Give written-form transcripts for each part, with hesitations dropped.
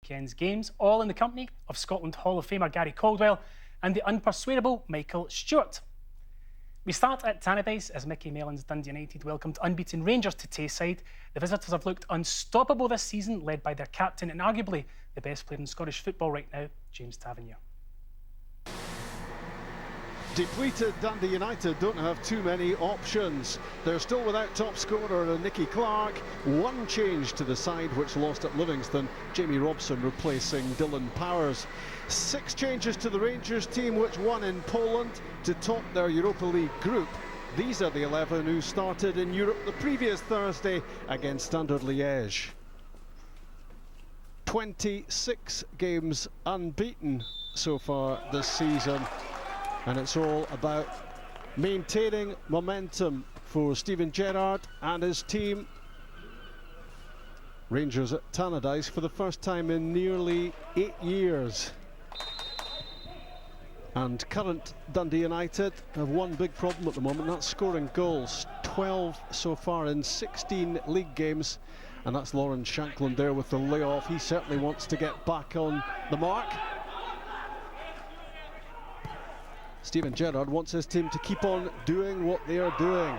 weekend's games, all in the company of Scotland Hall of Famer Gary Caldwell and the unpersuadable Michael Stewart. We start at Tannadice as Mickey Mellon's Dundee United welcomed unbeaten Rangers to Tayside. The visitors have looked unstoppable this season, led by their captain and arguably the best player in Scottish football right now, James Tavernier. Depleted Dundee United don't have too many options. They're still without top scorer Nicky Clark. One change to the side which lost at Livingston, Jamie Robson replacing Dylan Powers. 6 changes to the Rangers team which won in Poland to top their Europa League group. These are the 11 who started in Europe the previous Thursday against Standard Liège. 26 games unbeaten so far this season. And it's all about maintaining momentum for Steven Gerrard and his team. Rangers at Tannadice for the first time in nearly 8 years. And current Dundee United have one big problem at the moment, that's scoring goals. 12 so far in 16 league games. And that's Lawrence Shankland there with the layoff. He certainly wants to get back on the mark. Steven Gerrard wants his team to keep on doing what they are doing.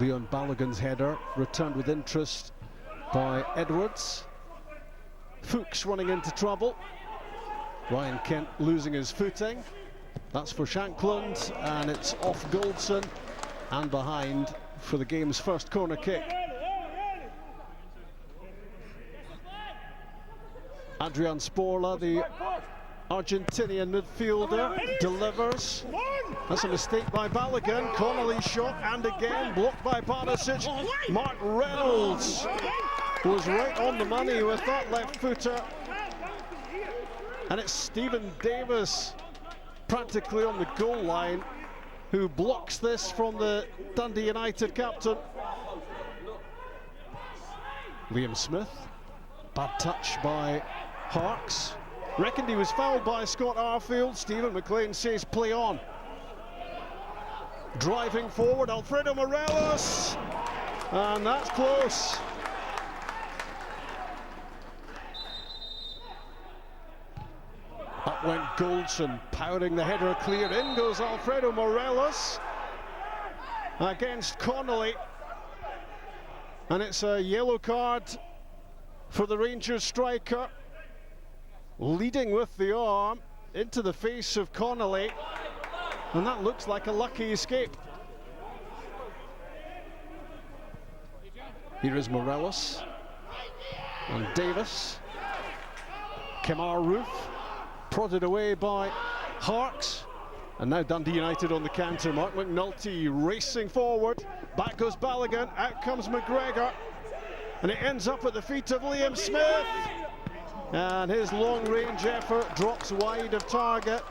Leon Balogun's header returned with interest by Edwards. Fuchs running into trouble. Ryan Kent losing his footing. That's for Shankland, and it's off Goldson and behind for the game's first corner kick. Adrian Sporla, the Argentinian midfielder, delivers. That's a mistake by Balogun. Connolly's shot, and again blocked by Barisic. Mark Reynolds was right on the money with that left footer. And it's Stephen Davis, practically on the goal line, who blocks this from the Dundee United captain. Liam Smith, bad touch by Harkes. Reckoned he was fouled by Scott Arfield. Stephen McLean says play on. Driving forward, Alfredo Morelos, and that's close. Up went Goldson, powering the header clear. In goes Alfredo Morelos against Connolly. And it's a yellow card for the Rangers striker. Leading with the arm into the face of Connolly, and that looks like a lucky escape. Here is Morelos and Davis. Kemar Roof prodded away by Harkes, and now Dundee United on the counter. Mark McNulty racing forward. Back goes Balogun, out comes McGregor, and it ends up at the feet of Liam Smith. And his long-range effort drops wide of target.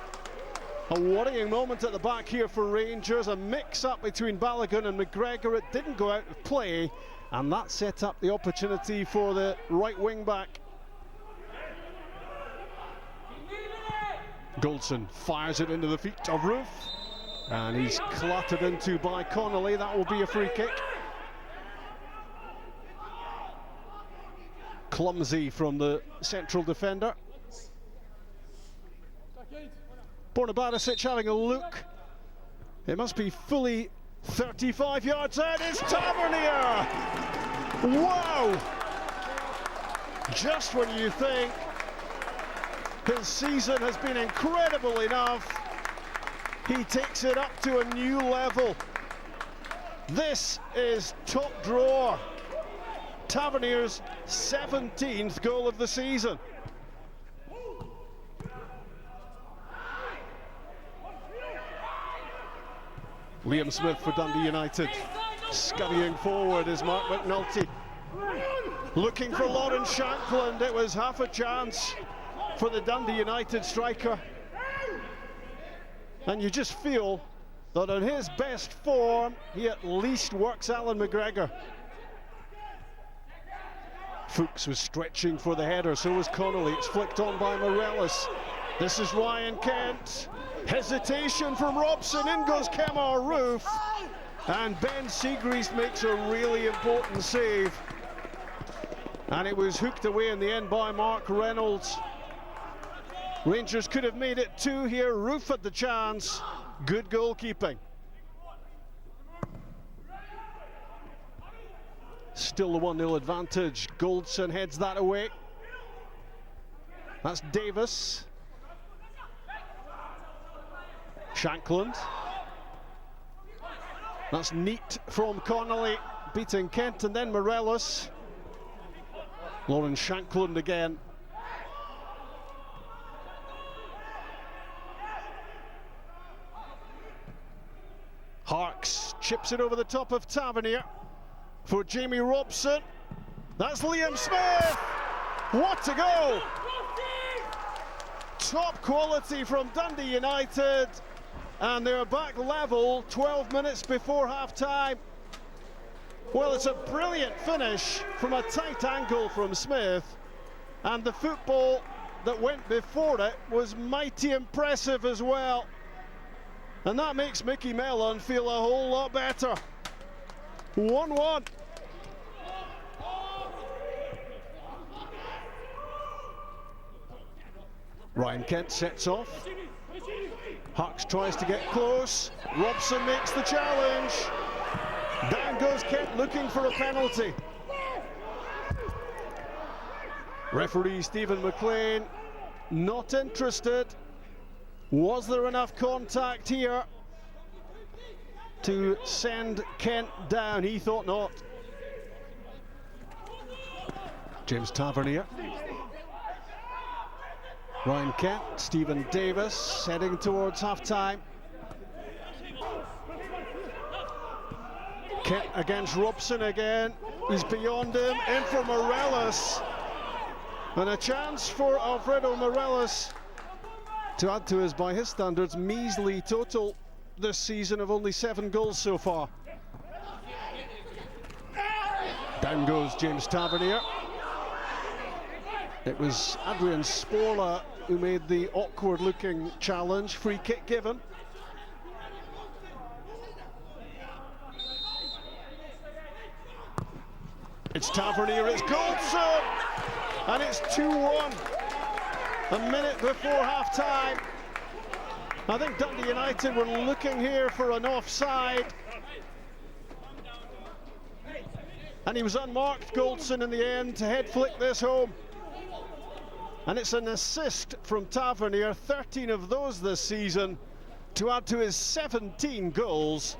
A worrying moment at the back here for Rangers. A mix-up between Balogun and McGregor. It didn't go out of play, and that set up the opportunity for the right wing-back. Goldson fires it into the feet of Roof, and he's clattered into by Connolly. That will be a free kick. Clumsy from the central defender. Borna Barisic having a look. It must be fully 35 yards out. It's Tavernier! Wow! Just when you think his season has been incredible enough, he takes it up to a new level. This is top drawer. Tavernier's 17th goal of the season. Liam Smith for Dundee United. Scurrying forward is Mark McNulty. Looking for Lawrence Shankland. It was half a chance for the Dundee United striker. And you just feel that on his best form, he at least works Alan McGregor. Fuchs was stretching for the header, so was Connolly. It's flicked on by Morelos. This is Ryan Kent. Hesitation from Robson. In goes Kemar Roof. And Ben Siegrist makes a really important save. And it was hooked away in the end by Mark Reynolds. Rangers could have made it 2 here. Roof at the chance. Good goalkeeping. Still the 1-0 advantage. Goldson heads that away. That's Davis. Shankland. That's neat from Connolly, beating Kent, and then Morelos. Lauren Shankland again. Harks chips it over the top of Tavernier for Jamie Robson. That's Liam Smith. What a goal! Top quality from Dundee United, and they're back level 12 minutes before half-time. Well, it's a brilliant finish from a tight angle from Smith, and the football that went before it was mighty impressive as well. And that makes Mickey Mellon feel a whole lot better. 1-1. Ryan Kent sets off. Harks tries to get close. Robson makes the challenge. Down goes Kent looking for a penalty. Referee Stephen McLean not interested. Was there enough contact here to send Kent down? He thought not. James Tavernier. Ryan Kent, Stephen Davis heading towards half-time. Kent against Robson again. He's beyond him, in for Morelos. And a chance for Alfredo Morelos to add to his, by his standards, measly total this season of only 7 goals so far. Down goes James Tavernier. It was Adrian Sporla who made the awkward-looking challenge. Free kick given. It's Tavernier, it's Goldson, and it's 2-1. A minute before half-time. I think Dundee United were looking here for an offside. And he was unmarked, Goldson, in the end, to head flick this home. And it's an assist from Tavernier, 13 of those this season, to add to his 17 goals.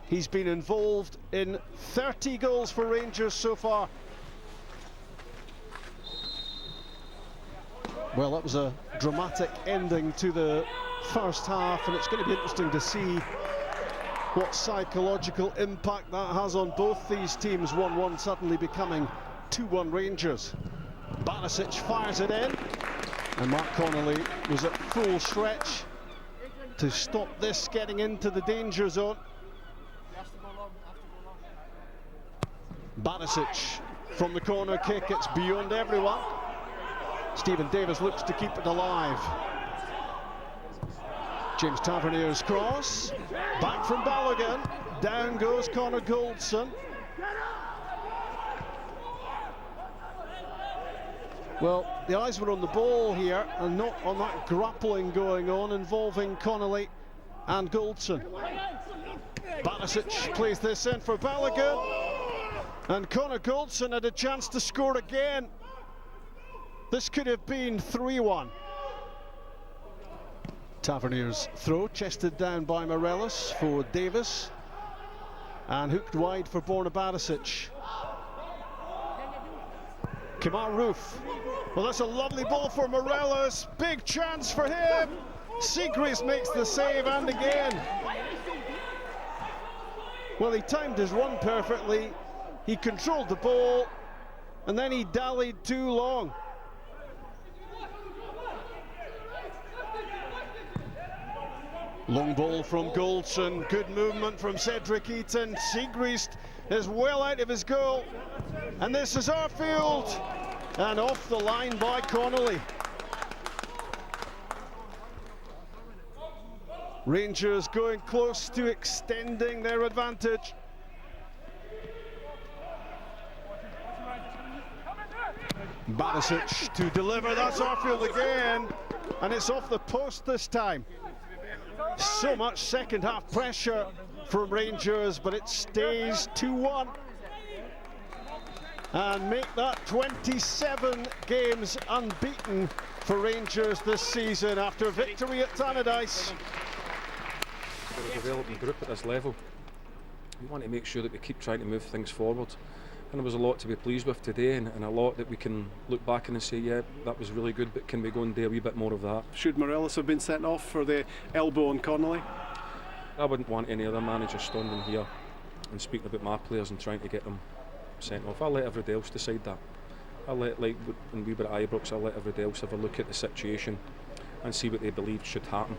He's been involved in 30 goals for Rangers so far. Well, that was a dramatic ending to the first half, and it's going to be interesting to see what psychological impact that has on both these teams. 1-1 suddenly becoming 2-1 Rangers. Barisic fires it in, and Mark Connolly was at full stretch to stop this getting into the danger zone. Barisic from the corner kick, it's beyond everyone. Stephen Davis looks to keep it alive. James Tavernier's cross, back from Balogun, down goes Connor Goldson. Well, the eyes were on the ball here and not on that grappling going on involving Connolly and Goldson. Barisic plays this in for Balogun, and Connor Goldson had a chance to score again. This could have been 3-1. Tavernier's throw, chested down by Morelos for Davis, and hooked wide for Borna Barisic. Kemar Roof. Well, that's a lovely ball for Morelos. Big chance for him. Siegrist makes the save, and again. Well, he timed his run perfectly. He controlled the ball, and then he dallied too long. Long ball from Goldson. Good movement from Cedric Eaton. Siegrist is well out of his goal. And this is Arfield. And off the line by Connolly. Rangers going close to extending their advantage. Barisic to deliver, that's Arfield again, and it's off the post this time. So much second half pressure from Rangers, but it stays 2-1. And make that 27 games unbeaten for Rangers this season after victory at Tannadice. We're a developing group at this level. We want to make sure that we keep trying to move things forward. And there was a lot to be pleased with today, and a lot that we can look back and say, yeah, that was really good, but can we go and do a wee bit more of that? Should Morelos have been sent off for the elbow on Connolly? I wouldn't want any other manager standing here and speaking about my players and trying to get them sent off. I'll let everybody else decide that. I'll let, like when we were at Ibrox, I'll let everybody else have a look at the situation and see what they believe should happen.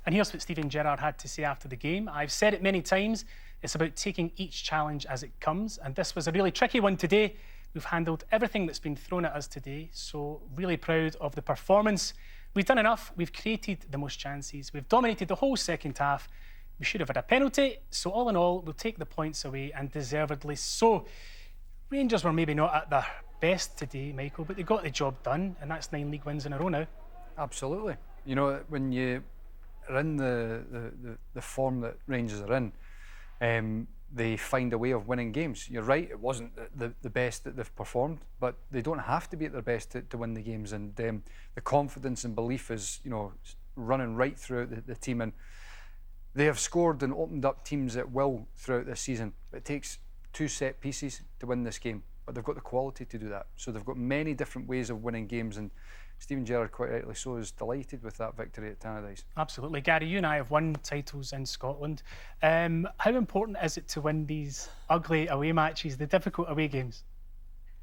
And here's what Steven Gerrard had to say after the game. I've said it many times, it's about taking each challenge as it comes, and this was a really tricky one today. We've handled everything that's been thrown at us today, so really proud of the performance. We've done enough, we've created the most chances, we've dominated the whole second half. We should have had a penalty, so all in all, we'll take the points away, and deservedly so. Rangers were maybe not at their best today, Michael, but they got the job done, and that's 9 league wins in a row now. Absolutely. You know, when you are in the form that Rangers are in, they find a way of winning games. You're right, it wasn't the best that they've performed, but they don't have to be at their best to win the games, and the confidence and belief is, you know, running right throughout the team, and they have scored and opened up teams at will throughout this season. It takes 2 set pieces to win this game, but they've got the quality to do that. So they've got many different ways of winning games, and Steven Gerrard, quite rightly so, is delighted with that victory at Tannadice. Absolutely. Gary, you and I have won titles in Scotland. How important is it to win these ugly away matches, the difficult away games?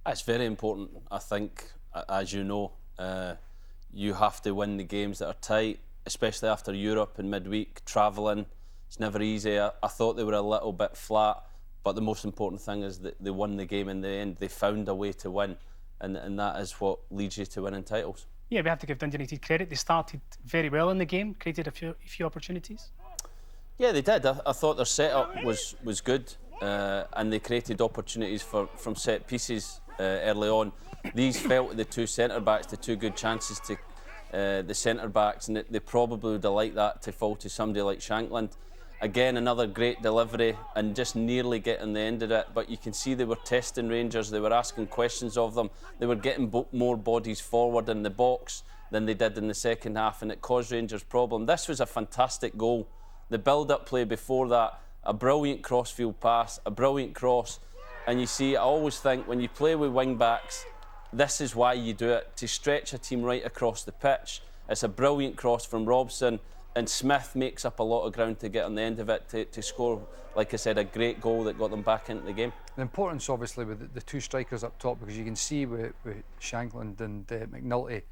It's very important. I think, as you know, you have to win the games that are tight, especially after Europe and midweek, travelling. It's never easy. I thought they were a little bit flat, but the most important thing is that they won the game in the end. They found a way to win, and that is what leads you to winning titles. Yeah, we have to give Dundee United credit. They started very well in the game, created a few opportunities. Yeah, they did. I thought their setup was good, and they created opportunities from set pieces early on. These felt to the 2 centre-backs, the 2 good chances to the centre-backs, and they probably would have liked that to fall to somebody like Shankland. Again, another great delivery and just nearly getting the end of it, but you can see they were testing Rangers, they were asking questions of them, they were getting more bodies forward in the box than they did in the second half, and it caused Rangers problem. This was a fantastic goal. The build-up play before that, a brilliant crossfield pass, a brilliant cross, and you see, I always think when you play with wing-backs, this is why you do it, to stretch a team right across the pitch. It's a brilliant cross from Robson, and Smith makes up a lot of ground to get on the end of it to score, like I said, a great goal that got them back into the game. The importance, obviously, with the 2 strikers up top, because you can see with Shankland and McNulty,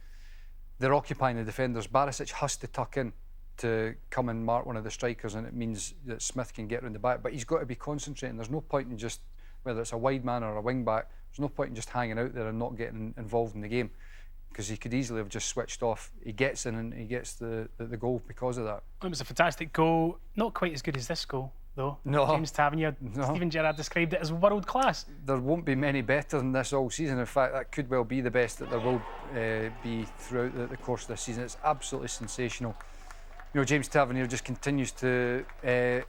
they're occupying the defenders. Barisic has to tuck in to come and mark one of the strikers, and it means that Smith can get around the back, but he's got to be concentrating. There's no point in just, whether it's a wide man or a wing back, there's no point in just hanging out there and not getting involved in the game, because he could easily have just switched off. He gets in and he gets the goal because of that. It was a fantastic goal, not quite as good as this goal though. No. James Tavernier, no. Steven Gerrard described it as world class. There won't be many better than this all season. In fact, that could well be the best that there will be throughout the course of this season. It's absolutely sensational. You know, James Tavernier just continues to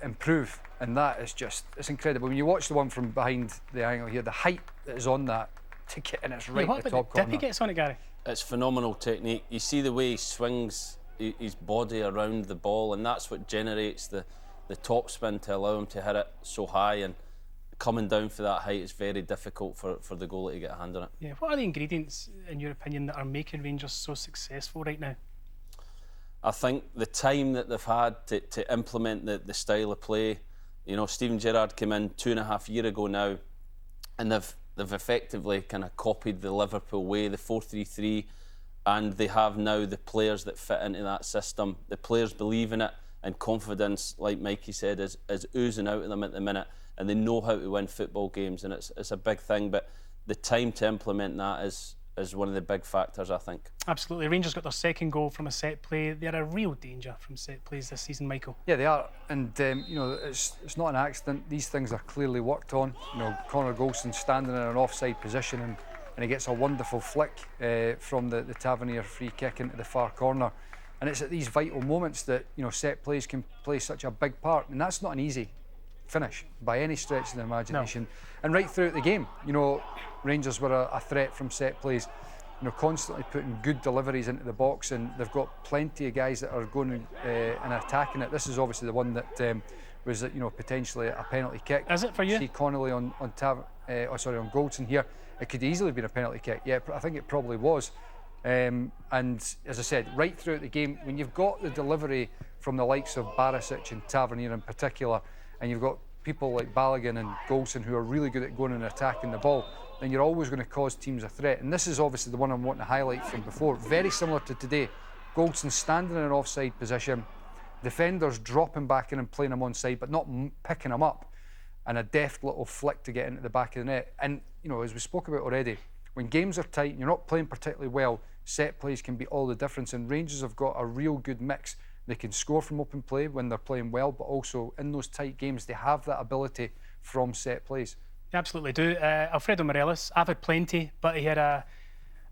improve, and that is just, it's incredible. When you watch the one from behind the angle here, the height that is on that to get in, it's right at the top corner. Dip he gets on it, Gary? It's phenomenal technique. You see the way he swings his body around the ball, and that's what generates the top spin to allow him to hit it so high, and coming down for that height is very difficult for the goalie to get a hand on it. Yeah, what are the ingredients, in your opinion, that are making Rangers so successful right now? I think the time that they've had to implement the style of play. You know, Steven Gerrard came in 2.5 years ago now, and they've effectively kind of copied the Liverpool way, the 4-3-3, and they have now the players that fit into that system. The players believe in it, and confidence, like Mikey said, is oozing out of them at the minute, and they know how to win football games, and it's a big thing, but the time to implement that is one of the big factors, I think. Absolutely. Rangers got their second goal from a set play. They're a real danger from set plays this season, Michael. Yeah, they are, and you know, it's not an accident. These things are clearly worked on. You know, Connor Golson standing in an offside position and and he gets a wonderful flick from the Tavernier free kick into the far corner. And it's at these vital moments that, you know, set plays can play such a big part, and that's not an easy finish by any stretch of the imagination. No. And right throughout the game, you know, Rangers were a threat from set plays, you know, constantly putting good deliveries into the box, and they've got plenty of guys that are going and attacking it. This is obviously the one that was, you know, potentially a penalty kick. Is it for you? See Connolly on Goldson here. It could easily have been a penalty kick. Yeah, I think it probably was. And as I said, right throughout the game, when you've got the delivery from the likes of Barisic and Tavernier in particular, and you've got people like Balogun and Goldson who are really good at going and attacking the ball, then you're always going to cause teams a threat. And this is obviously the one I'm wanting to highlight from before. Very similar to today. Goldson standing in an offside position, defenders dropping back in and playing him onside, but not picking him up, and a deft little flick to get into the back of the net. And, you know, as we spoke about already, when games are tight and you're not playing particularly well, set plays can be all the difference, and Rangers have got a real good mix. They can score from open play when they're playing well, but also in those tight games they have that ability from set plays. They absolutely do. Alfredo Morelos, I've had plenty, but he had a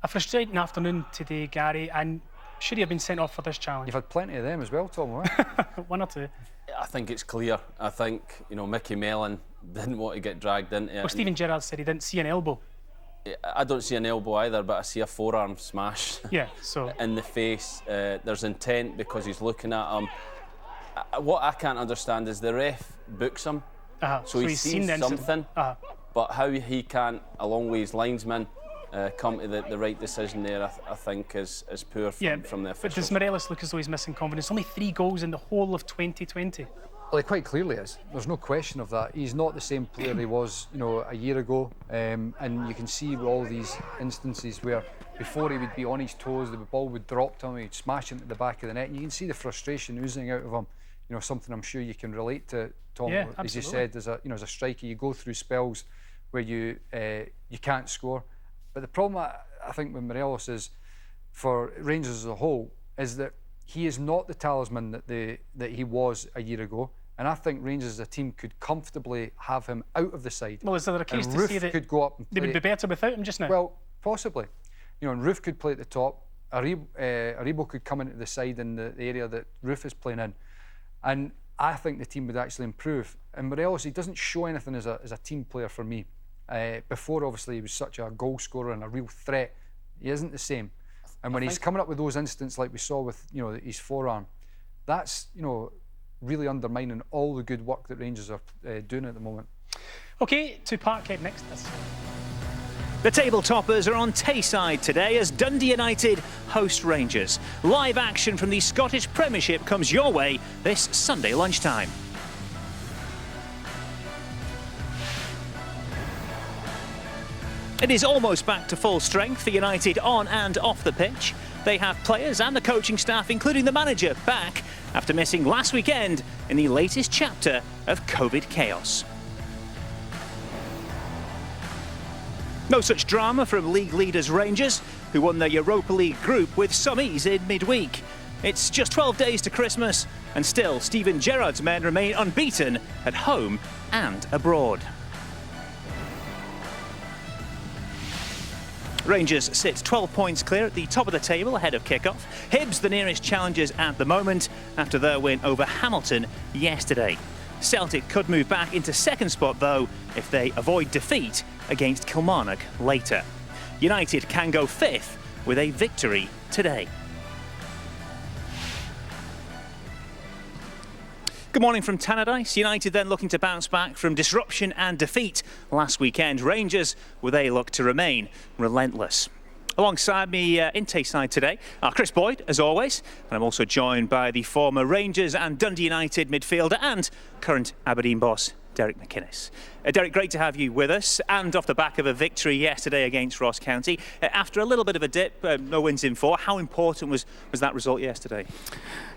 frustrating afternoon today, Gary, and should he have been sent off for this challenge? You've had plenty of them as well, Tom, right? One or two. I think it's clear. I think, you know, Mickey Mellon didn't want to get dragged into it. Well, Stephen Gerrard said he didn't see an elbow. I don't see an elbow either, but I see a forearm smash. Yeah, so in the face. There's intent because he's looking at him. What I can't understand is the ref books him, so he's seen something. But how he can't, along with his linesman, come to the right decision there, I think is poor from the officials. But does Morelos look as though he's missing confidence? Only 3 goals in the whole of 2020. Well, he quite clearly is. There's no question of that. He's not the same player he was, you know, a year ago. And you can see all these instances where before he would be on his toes, the ball would drop to him, he'd smash into the back of the net. And you can see the frustration oozing out of him. You know, something I'm sure you can relate to, Tom. Yeah, as you said, as a striker, you go through spells where you can't score. But the problem I think with Morelos is, for Rangers as a whole, is that he is not the talisman that he was a year ago. And I think Rangers as a team could comfortably have him out of the side. Well, is there a case and to Roof say that could go up and play. They would be better without him just now? Well, possibly. You know, and Roof could play at the top. Aribo could come into the side in the area that Roof is playing in. And I think the team would actually improve. And Morelos, he doesn't show anything as a team player for me. Before, obviously, he was such a goal scorer and a real threat. He isn't the same. And when he's coming up with those instances like we saw with, you know, his forearm, that's, you know, really undermining all the good work that Rangers are doing at the moment. OK, to Parkhead next. The table toppers are on Tayside today as Dundee United host Rangers. Live action from the Scottish Premiership comes your way this Sunday lunchtime. It is almost back to full strength for United on and off the pitch. They have players and the coaching staff, including the manager, back after missing last weekend in the latest chapter of COVID chaos. No such drama from league leaders Rangers, who won their Europa League group with some ease in midweek. It's just 12 days to Christmas, and still Stephen Gerrard's men remain unbeaten at home and abroad. Rangers sit 12 points clear at the top of the table ahead of kick-off. Hibs the nearest challengers at the moment after their win over Hamilton yesterday. Celtic could move back into second spot though if they avoid defeat against Kilmarnock later. United can go fifth with a victory today. Good morning from Tannadice. United then looking to bounce back from disruption and defeat last weekend. Rangers, will they look to remain relentless? Alongside me in Tayside today, Chris Boyd, as always, and I'm also joined by the former Rangers and Dundee United midfielder and current Aberdeen boss, Derek McInnes. Derek, great to have you with us, and off the back of a victory yesterday against Ross County. After a little bit of a dip, no wins in 4, how important was that result yesterday?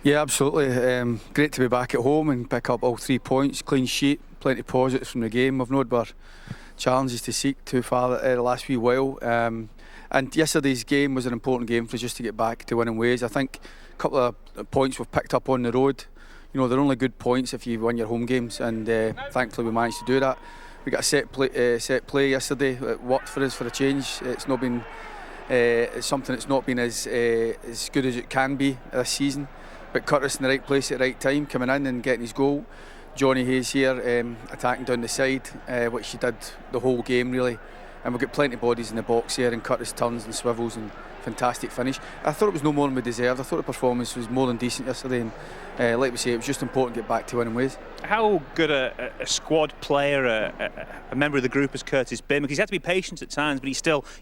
Yeah, absolutely. Great to be back at home and pick up all 3 points, clean sheet, plenty of positives from the game. We've not got challenges to seek too far the last wee while. And yesterday's game was an important game for us just to get back to winning ways. I think a couple of points we've picked up on the road. You know, they're only good points if you win your home games, and thankfully we managed to do that. we got a set play yesterday. It worked for us for a change. It's not been it's something that's not been as good as it can be this season. But Curtis in the right place at the right time, coming in and getting his goal. Johnny Hayes here attacking down the side, which he did the whole game really. And we've got plenty of bodies in the box here, and Curtis turns and swivels and fantastic finish. I thought it was no more than we deserved. I thought the performance was more than decent yesterday, and like we say, it was just important to get back to winning ways. How good a squad player, a member of the group has Curtis been? Because he's had to be patient at times, but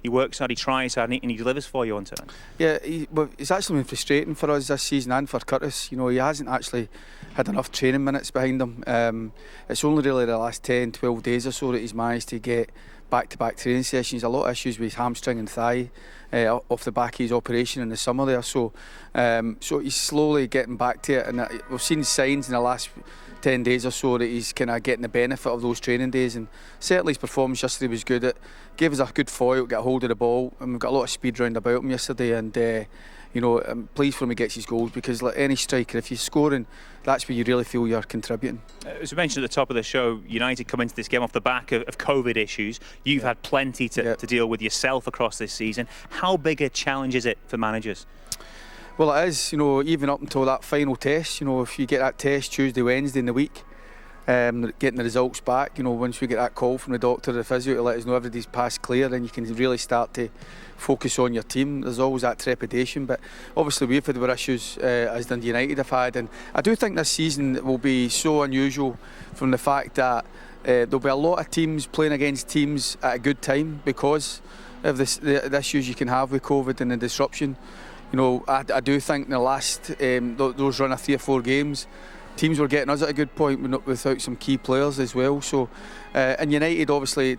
he works hard, he tries hard, and he delivers for you on time. Yeah, it's actually been frustrating for us this season and for Curtis. You know, he hasn't actually had enough training minutes behind him. It's only really the last 10, 12 days or so that he's managed to get back-to-back training sessions. A lot of issues with his hamstring and thigh off the back of his operation in the summer there. So he's slowly getting back to it, and we've seen signs in the last 10 days or so that he's kind of getting the benefit of those training days, and certainly his performance yesterday was good. It gave us a good foil, get a hold of the ball, and we've got a lot of speed round about him yesterday, and you know, I'm pleased for him he gets his goals, because like any striker, if you're scoring, that's where you really feel you're contributing. As we mentioned at the top of the show, United come into this game off the back of COVID issues. You've had plenty to deal with yourself across this season. How big a challenge is it for managers? Well, it is, you know, even up until that final test. You know, if you get that test Tuesday, Wednesday in the week, getting the results back, you know, once we get that call from the doctor, the physio, to let us know everybody's passed clear, then you can really start to focus on your team. There's always that trepidation, but obviously we've had our issues as Dundee United have had, and I do think this season will be so unusual from the fact that there'll be a lot of teams playing against teams at a good time because of the issues you can have with COVID and the disruption. You know, I do think in the last those run of 3 or 4 games, teams were getting us at a good point without some key players as well. So, and United obviously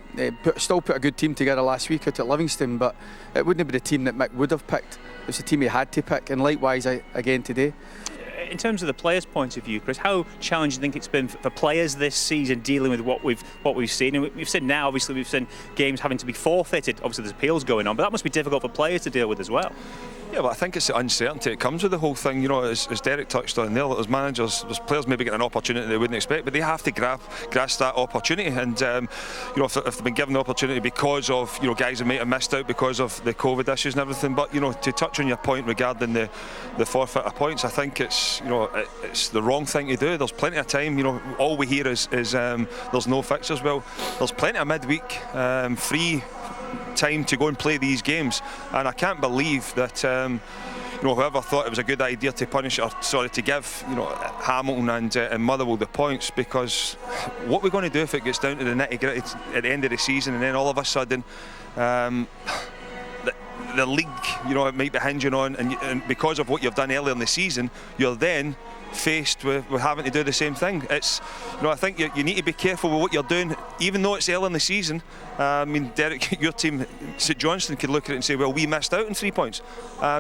still put a good team together last week out at Livingston, but it wouldn't be the team that Mick would have picked. It's the team he had to pick, and likewise again today. In terms of the players' point of view, Chris, how challenging do you think it's been for players this season dealing with what we've seen? And we've seen now, obviously, we've seen games having to be forfeited. Obviously, there's appeals going on, but that must be difficult for players to deal with as well. Yeah, but I think it's the uncertainty that comes with the whole thing. You know, as Derek touched on there, there's managers, there's players maybe getting an opportunity they wouldn't expect, but they have to grasp that opportunity. And you know, if they've been given the opportunity because of, you know, guys who might have missed out because of the COVID issues and everything. But you know, to touch on your point regarding the forfeit of points, I think it's, you know, it's the wrong thing to do. There's plenty of time. You know, all we hear is there's no fixtures. Well, there's plenty of midweek free time to go and play these games, and I can't believe that you know, whoever thought it was a good idea to to give, you know, Hamilton and Motherwell the points, because what we're going to do if it gets down to the nitty-gritty at the end of the season, and then all of a sudden the league, you know, it might be hinging on, and because of what you've done earlier in the season, you're then faced with having to do the same thing. It's, you know, I think you need to be careful with what you're doing, even though it's early in the season. I mean, Derek, your team, St Johnstone, could look at it and say, well, we missed out on 3 points.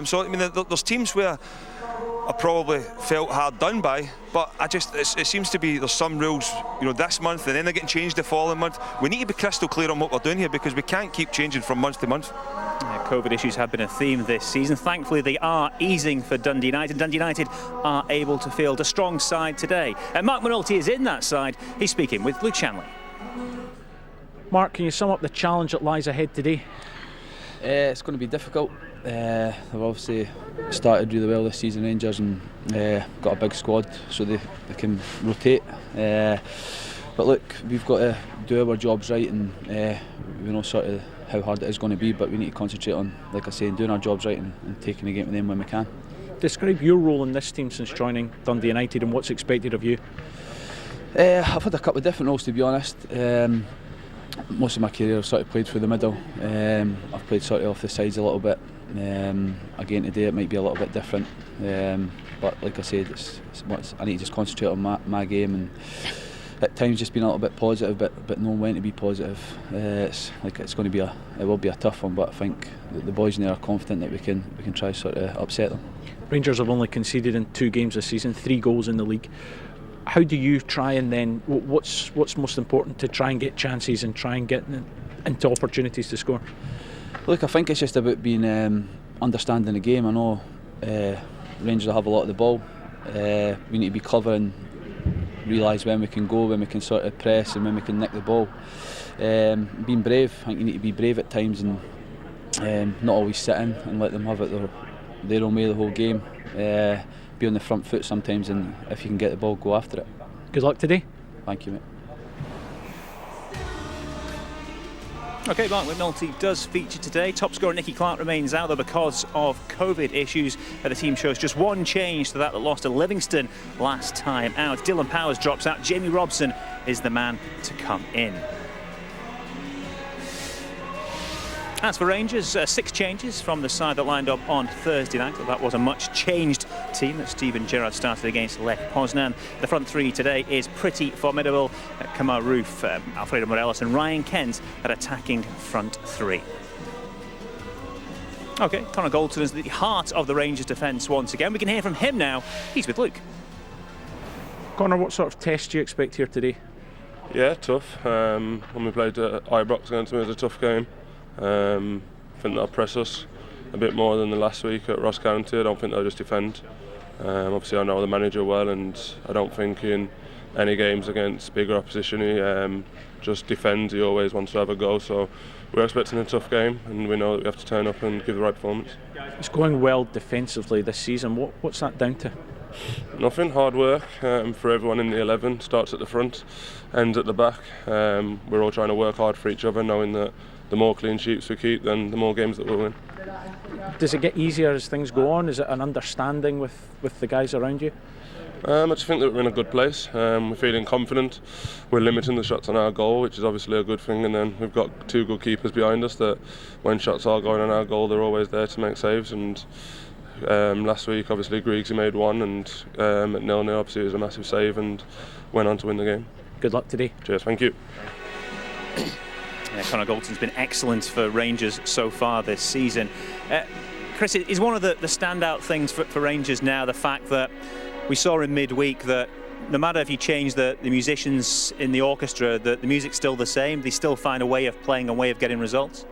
So I mean, there's teams where I probably felt hard done by, but it seems to be there's some rules, you know, this month, and then they're getting changed the following month. We need to be crystal clear on what we're doing here, because we can't keep changing from month to month. COVID issues have been a theme this season. Thankfully, they are easing for Dundee United. Dundee United are able to field a strong side today. Mark McNulty is in that side. He's speaking with Luke Shanley. Mark, can you sum up the challenge that lies ahead today? It's going to be difficult. They've obviously started really well this season, Rangers, and got a big squad, so they can rotate. But look, we've got to do our jobs right, and we know sort of how hard it is going to be, but we need to concentrate on, like I say, doing our jobs right and taking the game to them when we can. Describe your role in this team since joining Dundee United and what's expected of you. I've had a couple of different roles, to be honest. Most of my career I've sort of played through the middle. I've played sort of off the sides a little bit. Again today it might be a little bit different, but like I said, I need to just concentrate on my game, and at times just being a little bit positive, but knowing when to be positive. It will be a tough one, but I think the boys in there are confident that we can try sort of upset them. Rangers have only conceded in 2 games this season, 3 goals in the league. How do you try, and then what's most important to try and get chances and try and get into opportunities to score? Look, I think it's just about being understanding the game. I know Rangers will have a lot of the ball. We need to be clever and realise when we can go, when we can sort of press and when we can nick the ball. Being brave, I think you need to be brave at times and not always sit in and let them have it their own way the whole game. Be on the front foot sometimes, and if you can get the ball, go after it. Good luck today. Thank you, mate. OK, Mark McNulty does feature today. Top scorer Nicky Clark remains out though because of COVID issues. The team shows just one change to that lost to Livingston last time out. Dylan Powers drops out. Jamie Robson is the man to come in. As for Rangers, 6 changes from the side that lined up on Thursday night. That was a much changed team that Steven Gerrard started against Lech Poznan. The front 3 today is pretty formidable. Kamar Roof, Alfredo Morelos and Ryan Kent at attacking front 3. OK, Connor Goldson is the heart of the Rangers defence once again. We can hear from him now. He's with Luke. Connor, what sort of test do you expect here today? Yeah, tough. When we played Ibrox against them, it was a tough game. I think they'll press us a bit more than the last week at Ross County. I don't think they'll just defend. Obviously I know the manager well, and I don't think in any games against bigger opposition he just defends. He always wants to have a go, so we're expecting a tough game and we know that we have to turn up and give the right performance. It's going well defensively this season. What's that down to? Nothing, hard work for everyone in the 11. Starts at the front, ends at the back. We're all trying to work hard for each other, knowing that the more clean sheets we keep, then the more games that we'll win. Does it get easier as things go on? Is it an understanding with the guys around you? I just think that we're in a good place. We're feeling confident. We're limiting the shots on our goal, which is obviously a good thing. And then we've got 2 good keepers behind us that, when shots are going on our goal, they're always there to make saves. And last week, obviously, Griggsy made 1, and at 0-0, obviously, it was a massive save and went on to win the game. Good luck today. Cheers, thank you. Yeah, Connor Goldson's been excellent for Rangers so far this season. Chris, is one of the standout things for Rangers now the fact that we saw in midweek that no matter if you change the musicians in the orchestra, the music's still the same, they still find a way of playing, a way of getting results?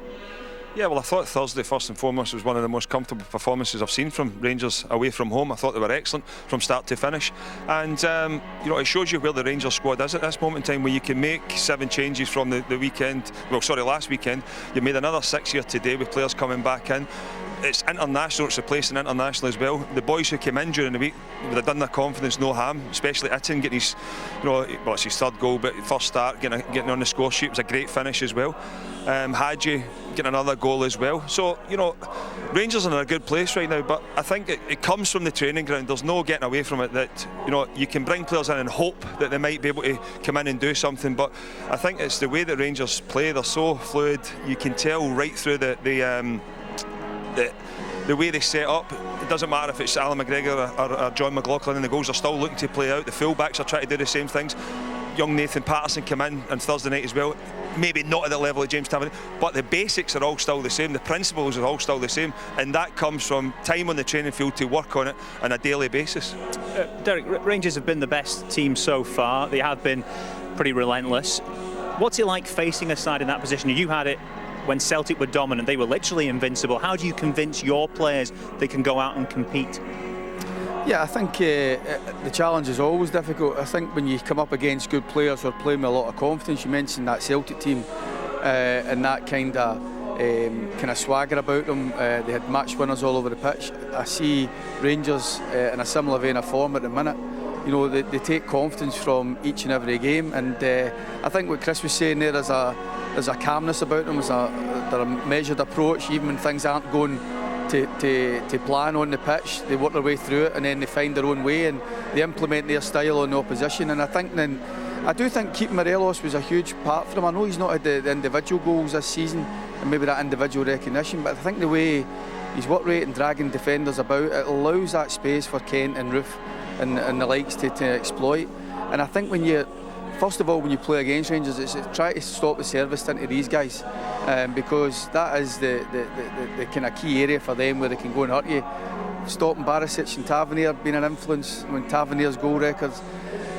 Yeah, well, I thought Thursday, first and foremost, was one of the most comfortable performances I've seen from Rangers away from home. I thought they were excellent from start to finish. And, it shows you where the Rangers squad is at this moment in time, where you can make 7 changes from the weekend. Well, sorry, last weekend. You made another 6 here today with players coming back in. It's international, it's replacing international as well. The boys who came in during the week, they've done their confidence no harm, especially Itten getting his, it's his 3rd goal, but first start, getting on the score sheet. It was a great finish as well. Hadji getting another goal as well. So, Rangers are in a good place right now, but I think it comes from the training ground. There's no getting away from it that, you can bring players in and hope that they might be able to come in and do something, but I think it's the way that Rangers play. They're so fluid. You can tell right through the way they set up. It doesn't matter if it's Alan McGregor or John McLaughlin, and the goals are still looking to play out. The full-backs are trying to do the same things. Young Nathan Patterson came in on Thursday night as well. Maybe not at the level of James Tavernier, but the basics are all still the same. The principles are all still the same, and that comes from time on the training field to work on it on a daily basis. Derek, Rangers have been the best team so far. They have been pretty relentless. What's it like facing a side in that position? You had it when Celtic were dominant. They were literally invincible. How do you convince your players they can go out and compete? Yeah, I think the challenge is always difficult. I think when you come up against good players who are playing with a lot of confidence, you mentioned that Celtic team and that kind of swagger about them. They had match winners all over the pitch. I see Rangers in a similar vein of form at the minute. They take confidence from each and every game, and I think what Chris was saying there, there's a calmness about them, there's a measured approach, even when things aren't going to plan on the pitch. They work their way through it, and then they find their own way, and they implement their style on the opposition. And I do think keeping Morelos was a huge part for him. I know he's not had the individual goals this season and maybe that individual recognition, but I think the way he's work rate and dragging defenders about, it allows that space for Kent and Roof and the likes to exploit. And I think first of all, when you play against Rangers, it's try to stop the service into these guys, because that is the kind of key area for them where they can go and hurt you. Stopping Barisic and Tavernier being an influence, when Tavernier's goal record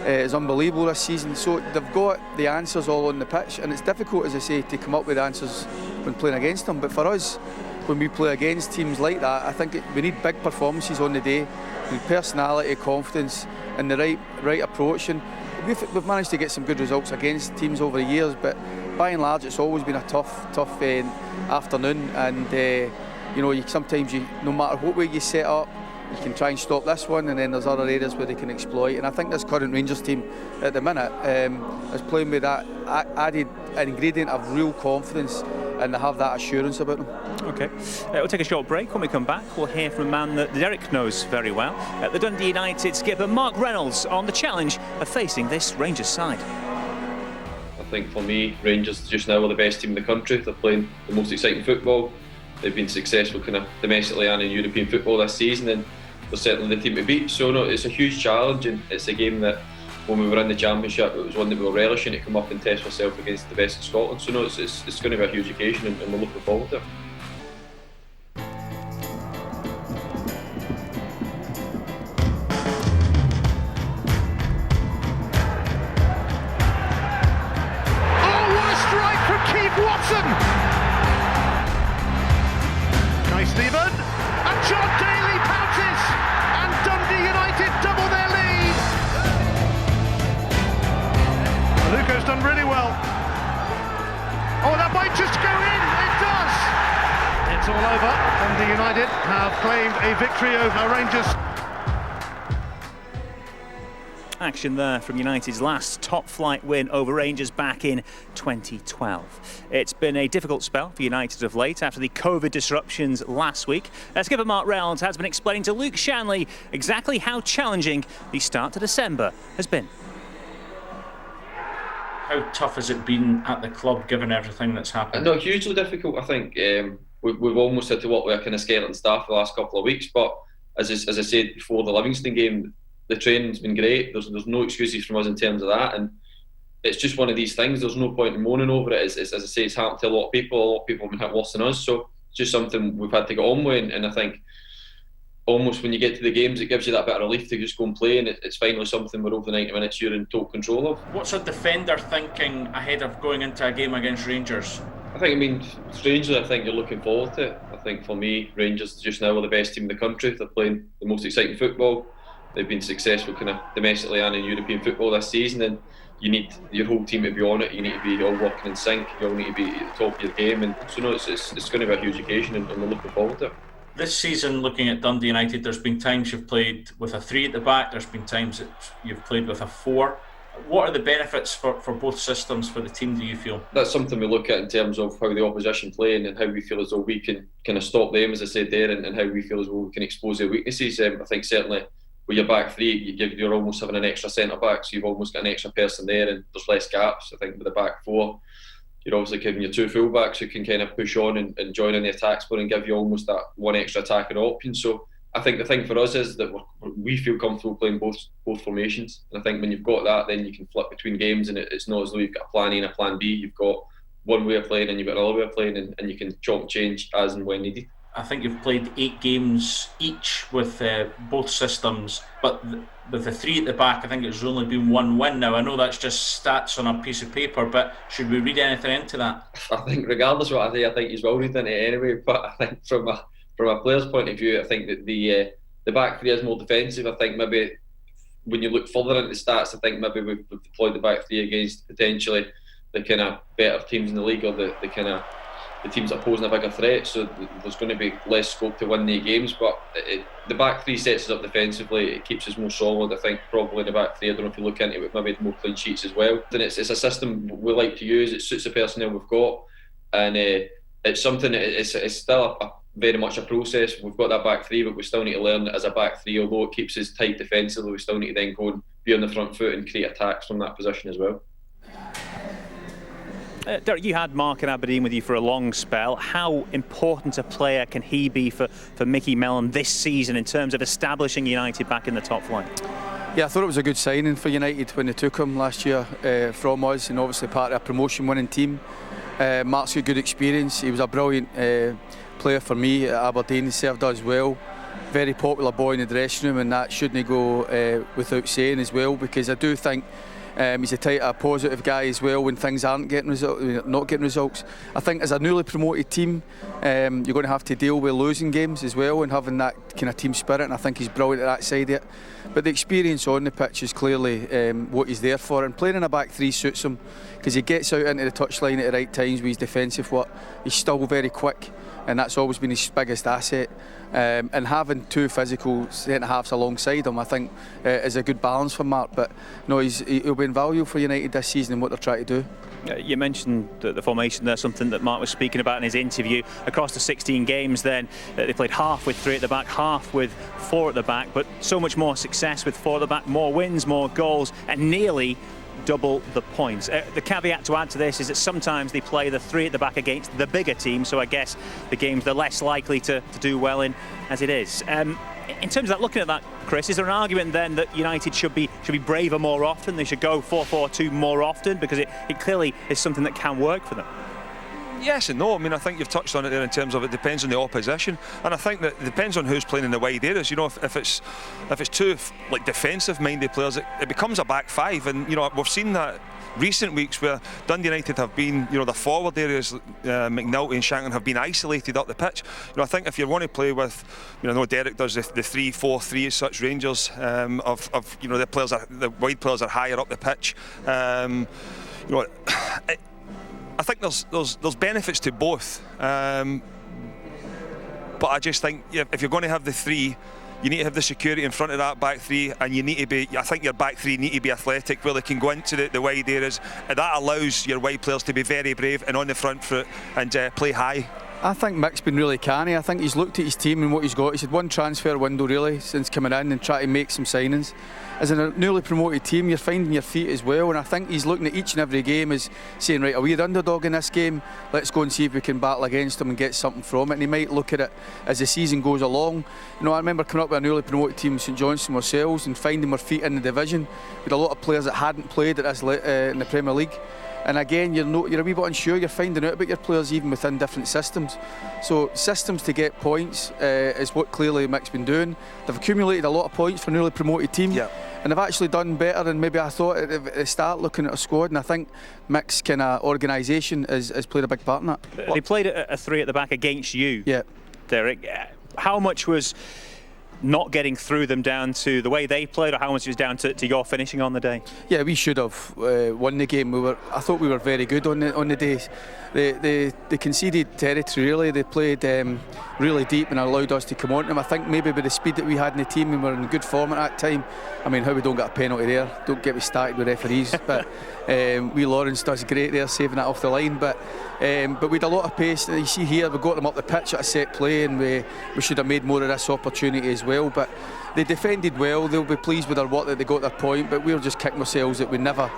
is unbelievable this season. So they've got the answers all on the pitch, and it's difficult, as I say, to come up with answers when playing against them. But for us, when we play against teams like that, I think we need big performances on the day, with personality, confidence, and the right approach. And we've managed to get some good results against teams over the years, but by and large it's always been a tough afternoon, and sometimes no matter what way you set up, you can try and stop this one, and then there's other areas where they can exploit. And I think this current Rangers team at the minute is playing with that added ingredient of real confidence, and they have that assurance about them. OK, we'll take a short break. When we come back, we'll hear from a man that Derek knows very well, the Dundee United skipper Mark Reynolds, on the challenge of facing this Rangers side. I think for me, Rangers just now are the best team in the country. They're playing the most exciting football. They've been successful kind of domestically and in European football this season, and they're certainly the team to beat. So no, it's a huge challenge, and it's a game that when we were in the Championship, it was one that we were relishing to come up and test ourselves against the best of Scotland. So no, it's going to be a huge occasion, and we're looking forward to it. Done really well. Oh, that might just go in. It does. It's all over. Dundee United have claimed a victory over Rangers. Action there from United's last top-flight win over Rangers back in 2012. It's been a difficult spell for United of late after the COVID disruptions last week. Skipper Mark Reynolds has been explaining to Luke Shanley exactly how challenging the start to December has been. How tough has it been at the club, given everything that's happened? No, hugely difficult. I think we've almost had to work with a kind of skeleton staff for the last couple of weeks. But as I said before the Livingston game, the training's been great. There's no excuses from us in terms of that, and it's just one of these things. There's no point in moaning over it. As I say, it's happened to a lot of people. A lot of people have been hit worse than us. So it's just something we've had to get on with, and I think almost when you get to the games, it gives you that bit of relief to just go and play, and it's finally something where over the 90 minutes you're in total control of. What's a defender thinking ahead of going into a game against Rangers? Strangely, I think you're looking forward to it. I think for me, Rangers just now are the best team in the country. They're playing the most exciting football. They've been successful kind of domestically and in European football this season, and you need your whole team to be on it. You need to be all working in sync. You all need to be at the top of your game, and so no, it's going to be a huge occasion, and we're looking forward to it. This season, looking at Dundee United, there's been times you've played with a 3 at the back, there's been times that you've played with a 4. What are the benefits for both systems for the team, do you feel? That's something we look at in terms of how the opposition play and how we feel as though we can kind of stop them, as I said there, and how we feel as though we can expose their weaknesses. I think certainly with your back 3, you're almost having an extra centre-back, so you've almost got an extra person there, and there's less gaps. I think with the back 4, you're obviously giving your 2 full-backs who can kind of push on and join in the attack split and give you almost that one extra attacking option. So I think the thing for us is that we feel comfortable playing both formations. And I think when you've got that, then you can flip between games, and it's not as though you've got a plan A and a plan B. You've got one way of playing and you've got another way of playing, and you can chop and change as and when needed. I think you've played 8 games each with both systems, but with the 3 at the back, I think it's only been 1 win now. I know that's just stats on a piece of paper, but should we read anything into that? I think regardless of what I say, I think he's well read into it anyway. But I think from a player's point of view, I think that the back 3 is more defensive. I think maybe when you look further into the stats, I think maybe we've deployed the back 3 against potentially the kind of better teams in the league, or the kind of the teams that are posing a bigger threat, so there's going to be less scope to win the games. But the back 3 sets us up defensively. It keeps us more solid. I think probably in the back 3, I don't know if you look into it, maybe more clean sheets as well. And it's a system we like to use. It suits the personnel we've got, and it's something. It's still very much a process. We've got that back 3, but we still need to learn it as a back 3. Although it keeps us tight defensively, we still need to then go and be on the front foot and create attacks from that position as well. Derek, you had Mark in Aberdeen with you for a long spell. How important a player can he be for Mickey Mellon this season in terms of establishing United back in the top flight? Yeah, I thought it was a good signing for United when they took him last year from us, and obviously part of a promotion winning team. Mark's got good experience. He was a brilliant player for me at Aberdeen. He served us well. Very popular boy in the dressing room, and that shouldn't go without saying as well, because I do think He's a type of positive guy as well when things aren't getting not getting results. I think as a newly promoted team, you're going to have to deal with losing games as well and having that kind of team spirit, and I think he's brilliant at that side of it. But the experience on the pitch is clearly what he's there for, and playing in a back three suits him because he gets out into the touchline at the right times with his defensive work. He's still very quick, and that's always been his biggest asset. And having two physical centre-halves alongside him, I think, is a good balance for Mark. But no, he'll be invaluable for United this season and what they're trying to do. You mentioned the formation there, something that Mark was speaking about in his interview. Across the 16 games then, they played half with 3 at the back, half with 4 at the back, but so much more success with 4 at the back, more wins, more goals, and nearly double the points. The caveat to add to this is that sometimes they play the 3 at the back against the bigger team, so I guess the games they're less likely to do well in as it is. In terms of that, looking at that, Chris, is there an argument then that United should be braver more often? They should go 4-4-2 more often, because it clearly is something that can work for them? Yes and no. I mean, I think you've touched on it there in terms of it depends on the opposition, and I think that it depends on who's playing in the wide areas. You know, if it's two like defensive-minded players, it becomes a back 5, and you know we've seen that recent weeks where Dundee United have been, you know, the forward areas, McNulty and Shankland have been isolated up the pitch. You know, I think if you want to play with, you know, I know Derek does the 3-4-3 as such, Rangers of you know the wide players are higher up the pitch. You know. I think there's benefits to both, but I just think if you're going to have the 3, you need to have the security in front of that back 3, and you need to be. I think your back 3 need to be athletic, where they can go into the wide areas, and that allows your wide players to be very brave and on the front foot and play high. I think Mick's been really canny. I think he's looked at his team and what he's got. He's had one transfer window really since coming in and trying to make some signings. As a newly promoted team, you're finding your feet as well, and I think he's looking at each and every game as saying, right, are we the underdog in this game? Let's go and see if we can battle against them and get something from it. And he might look at it as the season goes along. You know, I remember coming up with a newly promoted team, St Johnstone ourselves, and finding our feet in the division with a lot of players that hadn't played at this in the Premier League. And again, you're a wee bit unsure. You're finding out about your players even within different systems. So systems to get points is what clearly Mick's been doing. They've accumulated a lot of points for a newly promoted team, and they've actually done better than maybe I thought at the start looking at a squad. And I think Mick's kind of organisation has played a big part in that. They played a 3 at the back against you, Derek. How much was not getting through them down to the way they played, or how much it was down to your finishing on the day? Yeah, we should have won the game. I thought we were very good on the day. They conceded territory really. They played really deep and allowed us to come on to them. I think maybe with the speed that we had in the team, we were in good form at that time. I mean, how we don't get a penalty there, don't get me started with referees, but wee Lawrence does great there, saving that off the line. But we had a lot of pace. You see here, we got them up the pitch at a set play, and we should have made more of this opportunity as well. But they defended well. They'll be pleased with their work that they got their point, but we were just kicking ourselves that we never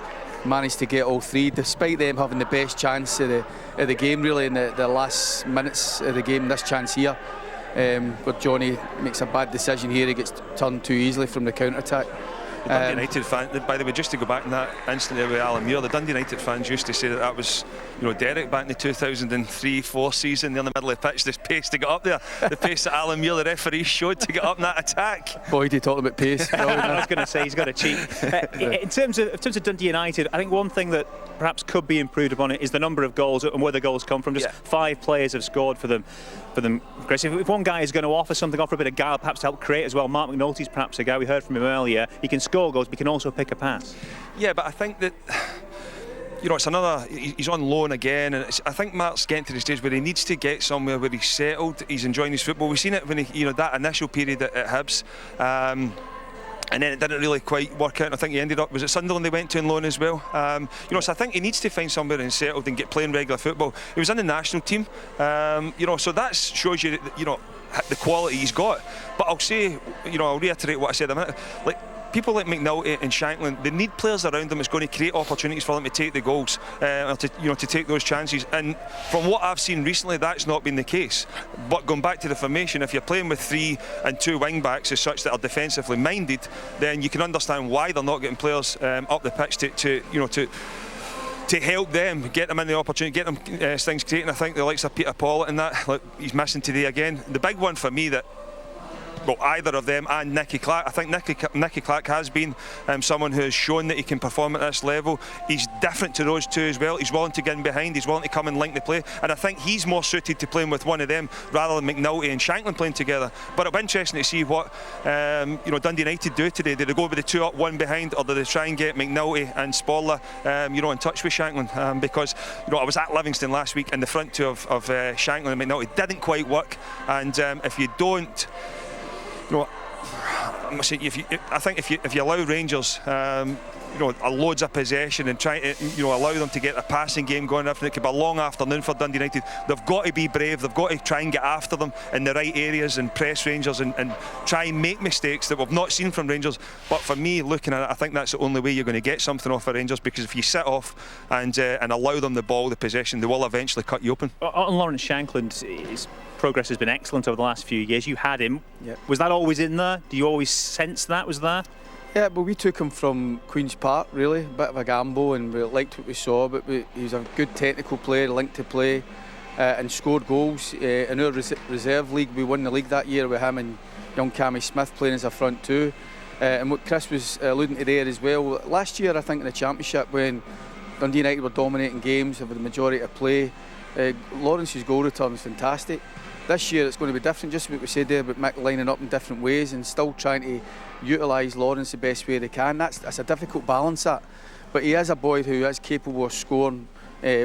managed to get all 3, despite them having the best chance of the game really in the last minutes of the game. This chance here, where Johnny makes a bad decision here, he gets turned too easily from the counter-attack. The Dundee United fans, by the way, just to go back in that instant there with Alan Muir, the Dundee United fans used to say that was, you know, Derek back in the 2003-04 season, in the middle of the pitch, this pace to get up there, the pace that Alan Muir, the referee, showed to get up in that attack. Boy, did he talk about pace. I was going to say he's got a cheat. In terms of Dundee United, I think one thing that perhaps could be improved upon it is the number of goals and where the goals come from. Just 5 players have scored for them. Chris, if one guy is going to offer a bit of guile, perhaps to help create as well. Mark McNulty's perhaps a guy, we heard from him earlier. He can score goals, but he can also pick a pass. Yeah, but I think that, you know, it's another. He's on loan again, and I think Mark's getting to the stage where he needs to get somewhere where he's settled. He's enjoying his football. We've seen it when he, you know, that initial period at Hibs. And then it didn't really quite work out. I think he ended up, was it Sunderland they went to on loan as well? You know, so I think he needs to find somewhere and settled and get playing regular football. He was in the national team, you know, so that shows you, you know, the quality he's got. But I'll say, you know, I'll reiterate what I said a minute. Like, people like McNulty and Shankland, they need players around them that's going to create opportunities for them to take the goals, or to take those chances. And from what I've seen recently, that's not been the case. But going back to the formation, if you're playing with 3 and 2 wing backs as such that are defensively minded, then you can understand why they're not getting players up the pitch to help them, get them in the opportunity, get them things creating. I think the likes of Peter Pawlett and that, like, he's missing today again. The big one for me that either of them and Nicky Clark. I think Nicky Clark has been someone who has shown that he can perform at this level. He's different to those two as well. He's willing to get in behind, he's willing to come and link the play, and I think he's more suited to playing with one of them rather than McNulty and Shanklin playing together. But it'll be interesting to see what Dundee United do today. Do they go with the 2 up, 1 behind, or do they try and get McNulty and Spoller in touch with Shanklin? Because I was at Livingston last week, and the front two of Shanklin and McNulty didn't quite work. And if you don't, I think if you allow Rangers loads of possession and try to allow them to get a passing game going, it could be a long afternoon for Dundee United. They've got to be brave, they've got to try and get after them in the right areas and press Rangers and try and make mistakes that we've not seen from Rangers. But for me, looking at it, I think that's the only way you're going to get something off of Rangers, because if you sit off and allow them the ball, the possession, they will eventually cut you open. On Lawrence Shanklin, his progress has been excellent over the last few years. You had him. Yep. Was that always in there? Do you always sense that was there? Yeah, but we took him from Queen's Park, really, a bit of a gamble, and we liked what we saw, but he was a good technical player, linked to play, and scored goals. In our reserve league, we won the league that year with him and young Cammy Smith playing as a front two. And what Chris was alluding to there as well, last year I think in the Championship, when Dundee United were dominating games with the majority of play, Lawrence's goal return was fantastic. This year it's going to be different, just what we said there about Mick lining up in different ways and still trying to utilise Lawrence the best way they can. That's a difficult balance, that. But he is a boy who is capable of scoring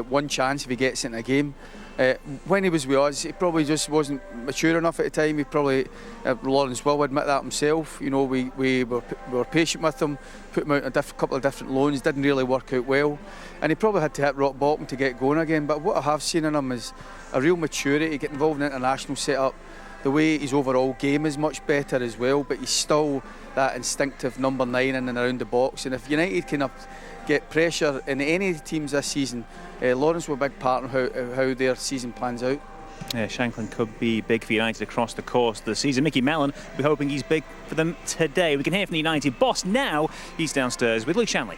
one chance if he gets it in a game. When he was with us, he probably just wasn't mature enough at the time. He probably, Lawrence will admit that himself. We were patient with him, put him out on a couple of different loans, didn't really work out well, and he probably had to hit rock bottom to get going again. But what I have seen in him is a real maturity, get involved in international setup. The way his overall game is much better as well, but he's still that instinctive number 9 in and around the box. And if United can get pressure in any teams this season, Lawrence will be a big part of how their season plans out. Yeah, Shanklin could be big for United across the course of the season. Mickey Mellon will be hoping he's big for them today. We can hear from the United boss now. He's downstairs with Luke Shanley.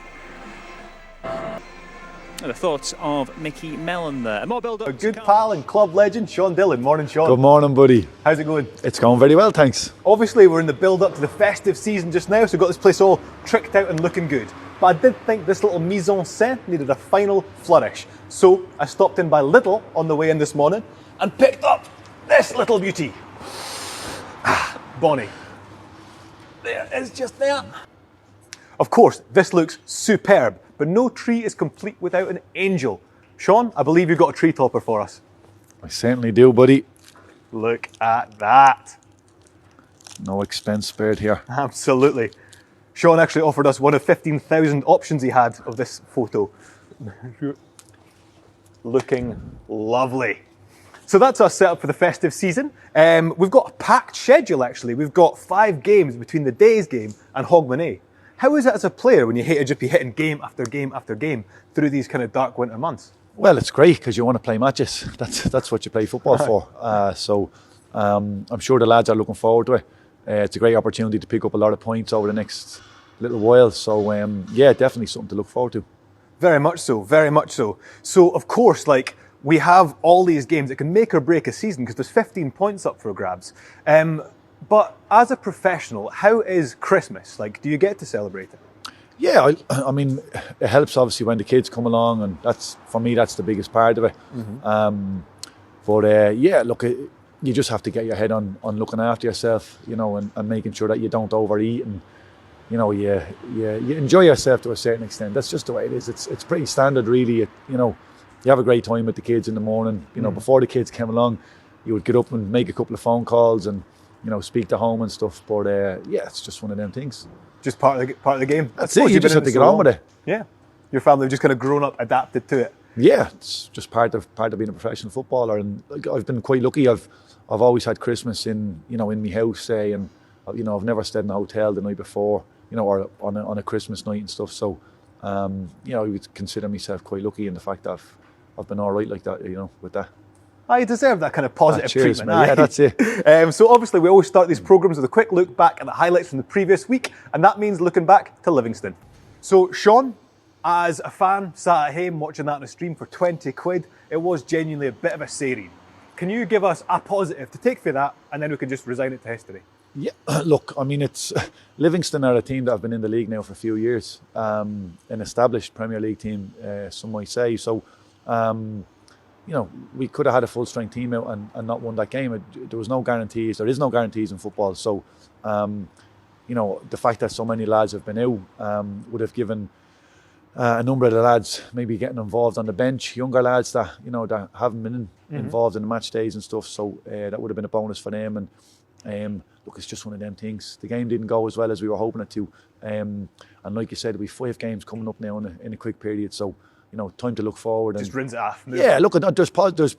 The thoughts of Mickey Mellon there. More build-up. A good pal and club legend, Sean Dillon. Morning, Sean. Good morning, buddy. How's it going? It's going very well, thanks. Obviously, we're in the build-up to the festive season just now, so we've got this place all tricked out and looking good. But I did think this little mise-en-scène needed a final flourish. So I stopped in by Lidl on the way in this morning and picked up this little beauty. Bonnie. There it is, just there. Of course, this looks superb, but no tree is complete without an angel. Sean, I believe you've got a tree topper for us. I certainly do, buddy. Look at that. No expense spared here. Absolutely. Sean actually offered us one of 15,000 options he had of this photo. Looking lovely. So that's our setup for the festive season. We've got a packed schedule, actually. We've got 5 games between the Days game and Hogmanay. How is it as a player when you hate to just be hitting game after game after game through these kind of dark winter months? Well, it's great because you want to play matches. That's what you play football for. So I'm sure the lads are looking forward to it. It's a great opportunity to pick up a lot of points over the next little while. So yeah, definitely something to look forward to. Very much so, very much so. So of course, we have all these games that can make or break a season because there's 15 points up for grabs. But as a professional, how is Christmas? Do you get to celebrate it? Yeah, I mean, it helps obviously when the kids come along, and for me that's the biggest part of it. Mm-hmm. But yeah, look, you just have to get your head on looking after yourself, and making sure that you don't overeat, and you enjoy yourself to a certain extent. That's just the way it is. It's pretty standard, really. You have a great time with the kids in the morning. Before the kids came along, you would get up and make a couple of phone calls and speak to home and stuff. But yeah, it's just one of them things. Just part of the game. That's it. You just have to get on with it. Yeah, your family have just kind of grown up, adapted to it. Yeah, it's just part of being a professional footballer. And I've been quite lucky. I've always had Christmas in my house, say, and I've never stayed in a hotel the night before, or on a Christmas night and stuff. So I would consider myself quite lucky in the fact that I've been all right like that, with that. I deserve that kind of positive cheers, treatment. Mate. Yeah, that's it. So obviously we always start these programmes with a quick look back at the highlights from the previous week, and that means looking back to Livingston. So Sean, as a fan, sat at home watching that on a stream for 20 quid, it was genuinely a bit of a saireen. Can you give us a positive to take for that, and then we can just resign it to history? Yeah, look, I mean, it's Livingston are a team that have been in the league now for a few years, an established Premier League team, some might say. So, you know, we could have had a full-strength team out and not won that game. There was no guarantees. There is no guarantees in football. So, you know, the fact that so many lads have been out would have given a number of the lads maybe getting involved on the bench, younger lads that, you know, that haven't been involved in the match days and stuff. So that would have been a bonus for them. And look, it's just one of them things. The game didn't go as well as we were hoping it to. And like you said, we've 5 games coming up now in a quick period. So, you know, time to look forward. Just rinse it off. Yeah, look, there's positives.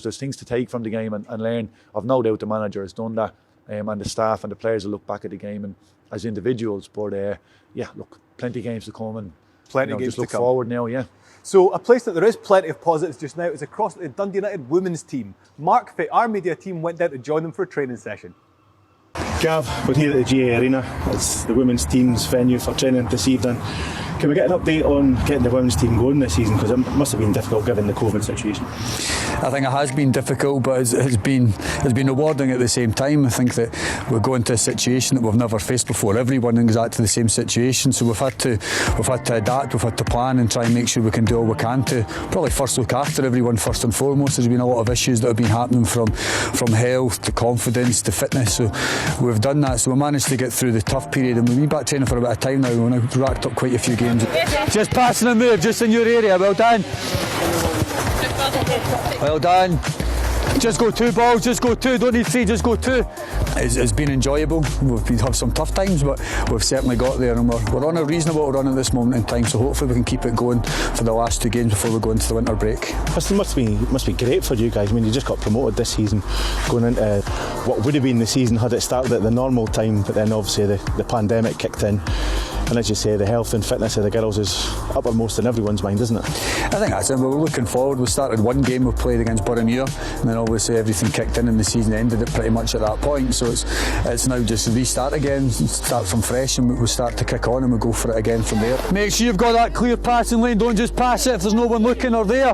There's things to take from the game and learn. I've no doubt the manager has done that, and the staff and the players will look back at the game and as individuals. But yeah, look, plenty of games to come and plenty of games just look to come forward now. Yeah. So a place that there is plenty of positives just now is across the Dundee United women's team. Mark Fitt, our media team, went down to join them for a training session. Gav, we're here at the GA Arena. It's the women's team's venue for training this evening. Can we get an update on getting the women's team going this season? Because it must have been difficult given the COVID situation. I think it has been difficult, but it's been rewarding at the same time. I think that we're going to a situation that we've never faced before. Everyone in exactly the same situation, so we've had to adapt, we've had to plan and try and make sure we can do all we can to probably first look after everyone first and foremost. There's been a lot of issues that have been happening from health to confidence to fitness, so we've done that. So we managed to get through the tough period, and we've been back training for a bit of time now. We've racked up quite a few games. Just passing a move, just in your area. Well done. Well done. Just go 2 balls, just go 2, don't need 3, just go 2. It's been enjoyable. We've had some tough times, but we've certainly got there, and we're on a reasonable run at this moment in time, so hopefully we can keep it going for the last 2 games before we go into the winter break. This must be great for you guys. I mean, you just got promoted this season, going into what would have been the season had it started at the normal time, but then obviously the pandemic kicked in. And as you say, the health and fitness of the girls is uppermost in everyone's mind, isn't it? I think that's it. We're looking forward. We started 1 game we played against Boroughmuir, and then obviously everything kicked in and the season ended it pretty much at that point. So it's now just restart again, start from fresh, and we start to kick on and we go for it again from there. Make sure you've got that clear passing lane. Don't just pass it if there's no one looking or there.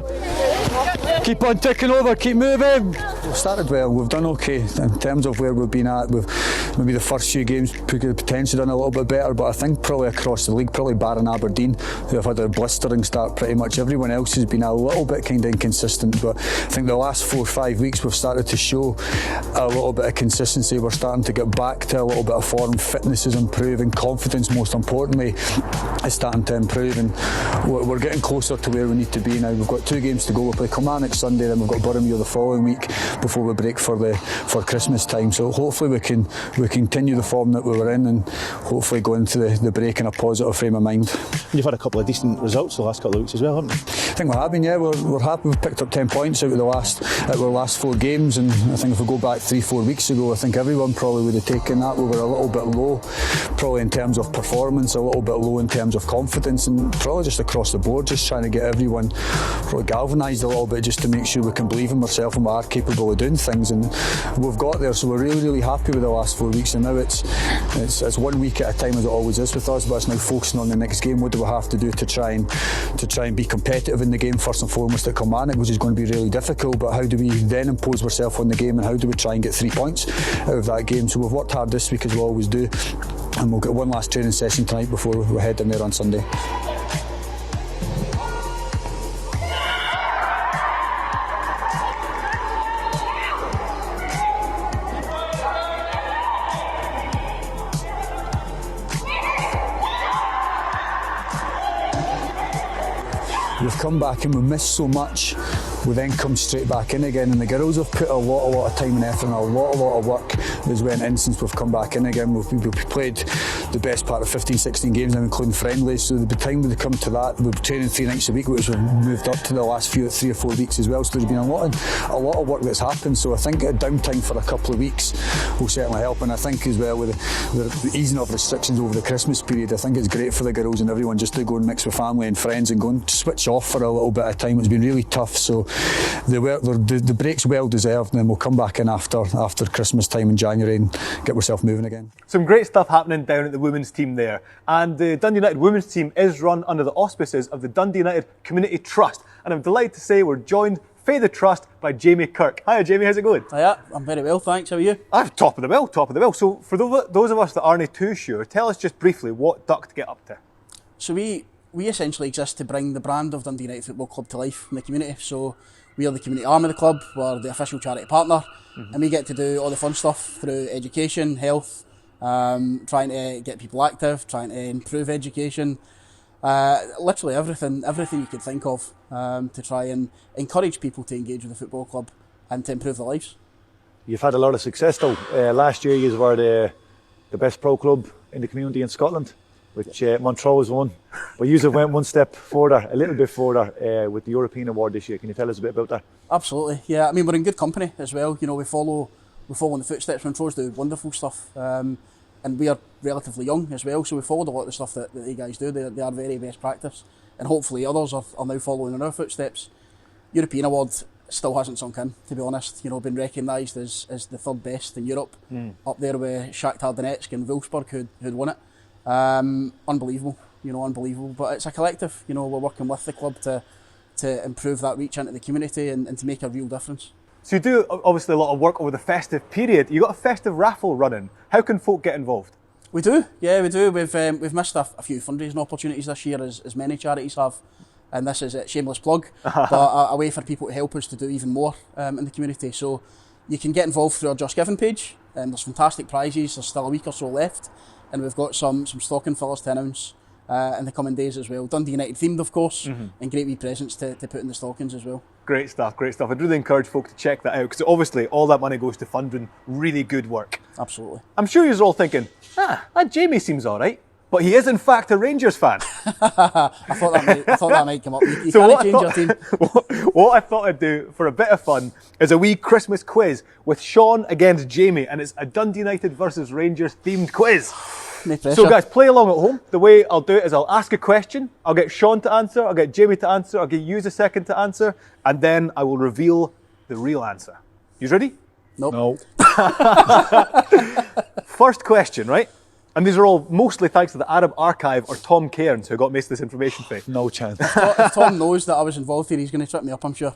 Keep on ticking over, keep moving. We've started well, we've done okay in terms of where we've been at. We've maybe the first few games potentially done a little bit better, but I think probably across the league, probably barring Aberdeen, who have had a blistering start pretty much. Everyone else has been a little bit kind of inconsistent, but I think the last 4 or 5 weeks we've started to show a little bit of consistency. We're starting to get back to a little bit of form. Fitness is improving, confidence most importantly is starting to improve, and we're getting closer to where we need to be now. We've got 2 games to go. We'll play Kilmarnock Sunday, then we've got Boroughmuir the following week before we break for Christmas time. So hopefully we can continue the form that we were in and hopefully go into the break in a positive frame of mind. You've had a couple of decent results the last couple of weeks as well, haven't you? I think we have been, yeah. We're happy. We've picked up 10 points out of our last 4 games, and I think if we go back 3-4 weeks ago, I think everyone probably would have taken that. We were a little bit low, probably in terms of performance, a little bit low in terms of confidence, and probably just across the board, just trying to get everyone probably galvanised a little bit just to make sure we can believe in ourselves and we are capable of doing things, and we've got there. So we're really, really happy with the last 4 weeks, and now it's 1 week at a time as it always is with us, but it's now focusing on the next game. What do we have to do to try and be competitive in the game first and foremost at Kilmarnock, which is going to be really difficult, but how do we then impose ourselves on the game, and how do we try and get 3 points out of that game? So we've worked hard this week as we always do, and we'll get one last training session tonight before we head in there on Sunday. We've come back and we missed so much, we then come straight back in again, and the girls have put a lot of time and effort and a lot of work that's went in since we've come back in again. We've played the best part of 15-16 games now, including friendlies, so the time we come to that, we're training 3 nights a week, which we've moved up to the last 3 or 4 weeks as well, so there's been a lot of work that's happened. So I think a downtime for a couple of weeks will certainly help, and I think as well with the easing of restrictions over the Christmas period, I think it's great for the girls and everyone just to go and mix with family and friends and go and switch off for a little bit of time. It's been really tough, so the break's well deserved, and then we'll come back in after Christmas time in January and get ourselves moving again. Some great stuff happening down at the women's team there, and the Dundee United women's team is run under the auspices of the Dundee United Community Trust, and I'm delighted to say we're joined Faith the Trust by Jamie Kirk. Hiya Jamie, how's it going? Hiya, I'm very well, thanks. How are you? I'm top of the bill, top of the bill. So for those of us that aren't too sure, tell us just briefly what Duck get up to. So we essentially exist to bring the brand of Dundee United Football Club to life in the community. So we are the community arm of the club, we're the official charity partner, and we get to do all the fun stuff through education, health, trying to get people active, trying to improve education, literally everything you could think of, to try and encourage people to engage with the football club and to improve their lives. You've had a lot of success though. Last year you were the best pro club in the community in Scotland, which Montrose won. But you went one step further, a little bit further, with the European Award this year. Can you tell us a bit about that? Absolutely, yeah. I mean, we're in good company as well. You know, we follow in the footsteps. Montrose do wonderful stuff, and we are relatively young as well, so we followed a lot of the stuff that you guys do. They are very best practice, and hopefully others are now following in our footsteps. European Award still hasn't sunk in, to be honest. You know, been recognised as the third best in Europe, up there with Shakhtar Donetsk and Wolfsburg who'd won it. Unbelievable, unbelievable. But it's a collective. You know, we're working with the club to improve that reach into the community and to make a real difference. So you do obviously a lot of work over the festive period. You got a festive raffle running. How can folk get involved? We do, yeah, we do. We've missed a few fundraising opportunities this year, as many charities have, and this is a shameless plug, but a way for people to help us to do even more in the community. So you can get involved through our Just Giving page. There's fantastic prizes. There's still a week or so left, and we've got some stocking fillers to announce in the coming days as well. Dundee United themed, of course, and great wee presents to put in the stockings as well. Great stuff, great stuff. I'd really encourage folk to check that out, because obviously all that money goes to funding really good work. Absolutely. I'm sure you're all thinking, that Jamie seems all right, but he is in fact a Rangers fan. I thought that might come up. You can't change your team. What I thought I'd do for a bit of fun is a wee Christmas quiz with Sean against Jamie, and it's a Dundee United versus Rangers themed quiz. No pressure. So guys, play along at home. The way I'll do it is I'll ask a question, I'll get Sean to answer, I'll get Jamie to answer, I'll give you a second to answer, and then I will reveal the real answer. You ready? Nope. No. First question, right? And these are all mostly thanks to the Arab Archive or Tom Cairns, who got most of this information for you. No chance. If Tom knows that I was involved here, he's going to trip me up, I'm sure.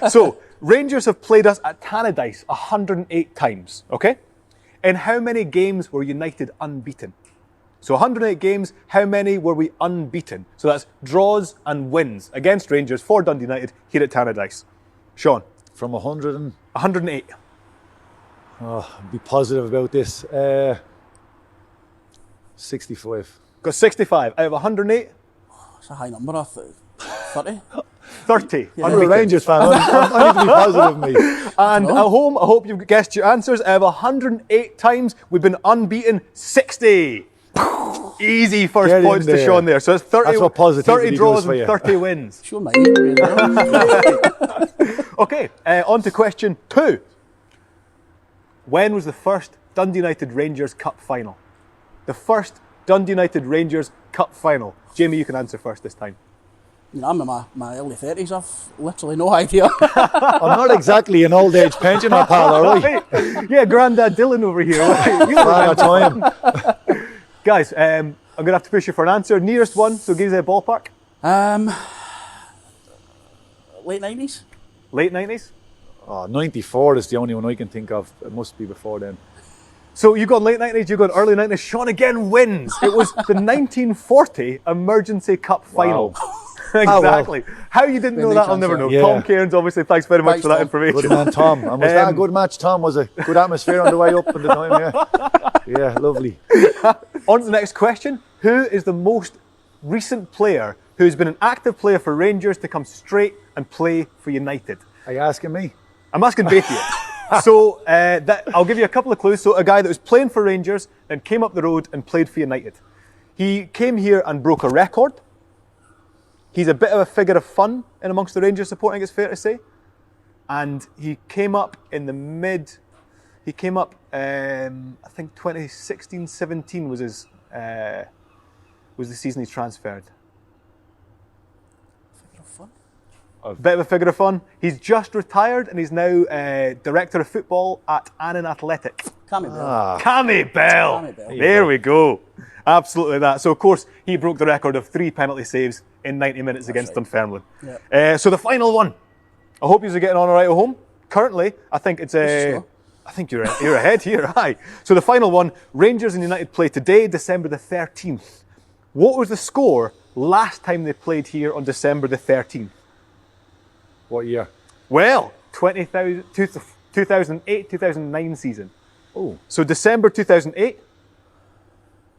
So, Rangers have played us at Tannadice 108 times, okay? In how many games were United unbeaten? So 108 games, how many were we unbeaten? So that's draws and wins against Rangers for Dundee United here at Tannadice. Sean? From 108. Oh, be positive about this. 65. Got 65 out of 108? It's a high number, I think. 30? 30. Yeah. I'm a Rangers fan. I need to be positive, mate. And at home, I hope you've guessed your answers. Out of 108 times, we've been unbeaten 60. Easy first points to Sean there. So it's 30, that's what positivity 30 draws for and you. 30 wins. Sure, mate. Okay, on to question 2. When was the first Dundee United Rangers Cup final? The first Dundee United Rangers Cup final. Jamie, you can answer first this time. I'm in my early 30s, I've literally no idea. I'm not exactly an old age pensioner, pal, are we? Yeah, Grandad Dylan over here. Guys, I'm going to have to push you for an answer. Nearest one, so give us a ballpark. Late 90s? Late 90s? Oh, 94 is the only one I can think of. It must be before then. So you got late 90s, you got early 90s. Sean again wins. It was the 1940 Emergency Cup final. Wow. Exactly. How you didn't know that, I'll never know. Yeah. Tom Cairns, obviously, thanks very much for that information. Good man, Tom. And was that a good match, Tom? Was a good atmosphere on the way up at the time, yeah. Yeah, lovely. On to the next question. Who is the most recent player who's been an active player for Rangers to come straight and play for United? Are you asking me? I'm asking both of you. So I'll give you a couple of clues. So a guy that was playing for Rangers, then came up the road and played for United. He came here and broke a record. He's a bit of a figure of fun in amongst the Rangers support, I think it's fair to say. And he came up in the I think 2016-17 was the season he transferred. Figure of fun? A bit of a figure of fun. He's just retired and he's now Director of Football at Annan Athletic. Cammy Bell. Cammy Bell. There we go. Absolutely that. So, of course, he broke the record of 3 penalty saves in 90 minutes against Dunfermline. Yeah. So the final one. I hope you're getting on all right at home. Currently, I think it's I think you're ahead here, aye. So the final one, Rangers and United play today, December the 13th. What was the score last time they played here on December the 13th? What year? Well, 2008-2009 season. Oh. So December 2008.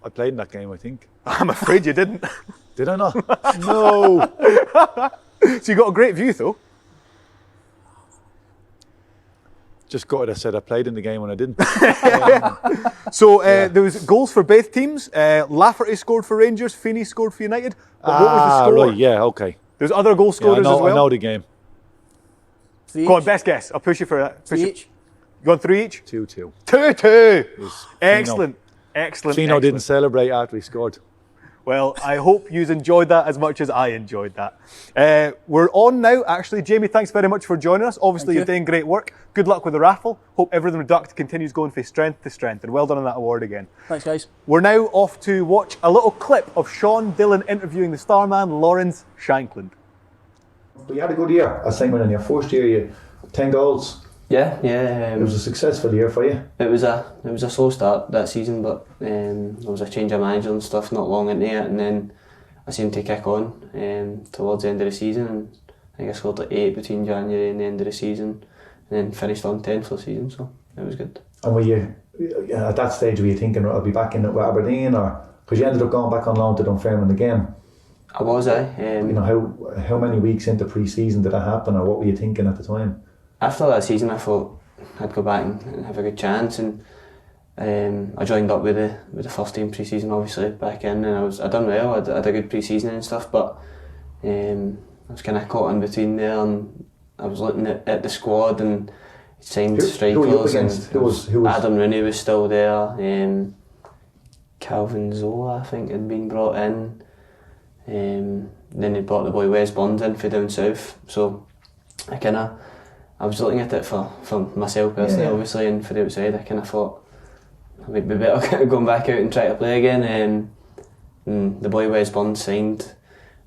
I played in that game, I think. I'm afraid you didn't. Did I not? No. So you got a great view, though. Just got it. I said I played in the game when I didn't. So there was goals for both teams. Lafferty scored for Rangers, Feeney scored for United. But what was the score? Right, yeah, okay. There's other goal scorers as well. I know the game. Go on, best guess. I'll push you for that. 3 each. You going 3 each? 2-2. 2-2. Excellent. Excellent. Fino didn't celebrate after he scored. Well, I hope you enjoyed that as much as I enjoyed that. We're on now, actually. Jamie, thanks very much for joining us. Obviously, you're doing great work. Good luck with the raffle. Hope everything with Duct continues going from strength to strength. And well done on that award again. Thanks, guys. We're now off to watch a little clip of Sean Dillon interviewing the starman, Lawrence Shankland. But you had a good year. I think when in your first year, you 10 goals. Yeah. It was a successful year for you. It was a slow start that season, but there was a change of manager and stuff not long into it, and then I seemed to kick on towards the end of the season, and I think I scored like 8 between January and the end of the season, and then finished on 10 for the season, so it was good. And were you, at that stage, were you thinking I'll be back in it with Aberdeen, or because you ended up going back on loan to Dunfermline again? I was, you know, how many weeks into pre-season did that happen, or what were you thinking at the time? After that season, I thought I'd go back and have a good chance, and I joined up with the first team pre-season, obviously back in, and I done well. I had a good pre-season and stuff, but I was kind of caught in between there, and I was looking at the squad and signed strikers. Who were you up against? Who was? Adam Rooney was still there. Calvin Zola, I think, had been brought in. Then they brought the boy Wes Burns in for down south. So I was looking at it for myself personally, obviously, and for the outside, I kind of thought I might be better going back out and try to play again. And the boy Wes Burns signed,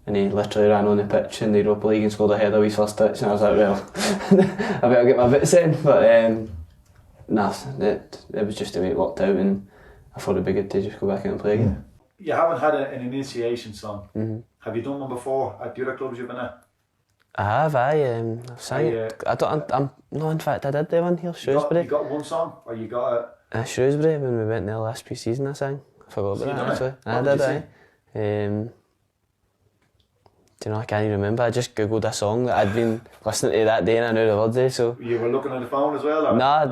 and he literally ran on the pitch in the Europa League and scored a header with his first touch, and I was like, well, I better get my bits in. But it was just the way it worked out, and I thought it'd be good to just go back out and play again. You haven't had an initiation song. Mm-hmm. Have you done one before at the other clubs you've been at? I have, I've sang it. No, in fact, I did do one here, Shrewsbury. You got one song, or you got a... Shrewsbury, when we went there last pre-season, I sang. I forgot about that, actually. I did, do you know, I can't even remember. I just googled a song that I'd been listening to that day and I knew the words of, so... You were looking on the phone as well? Or? No, I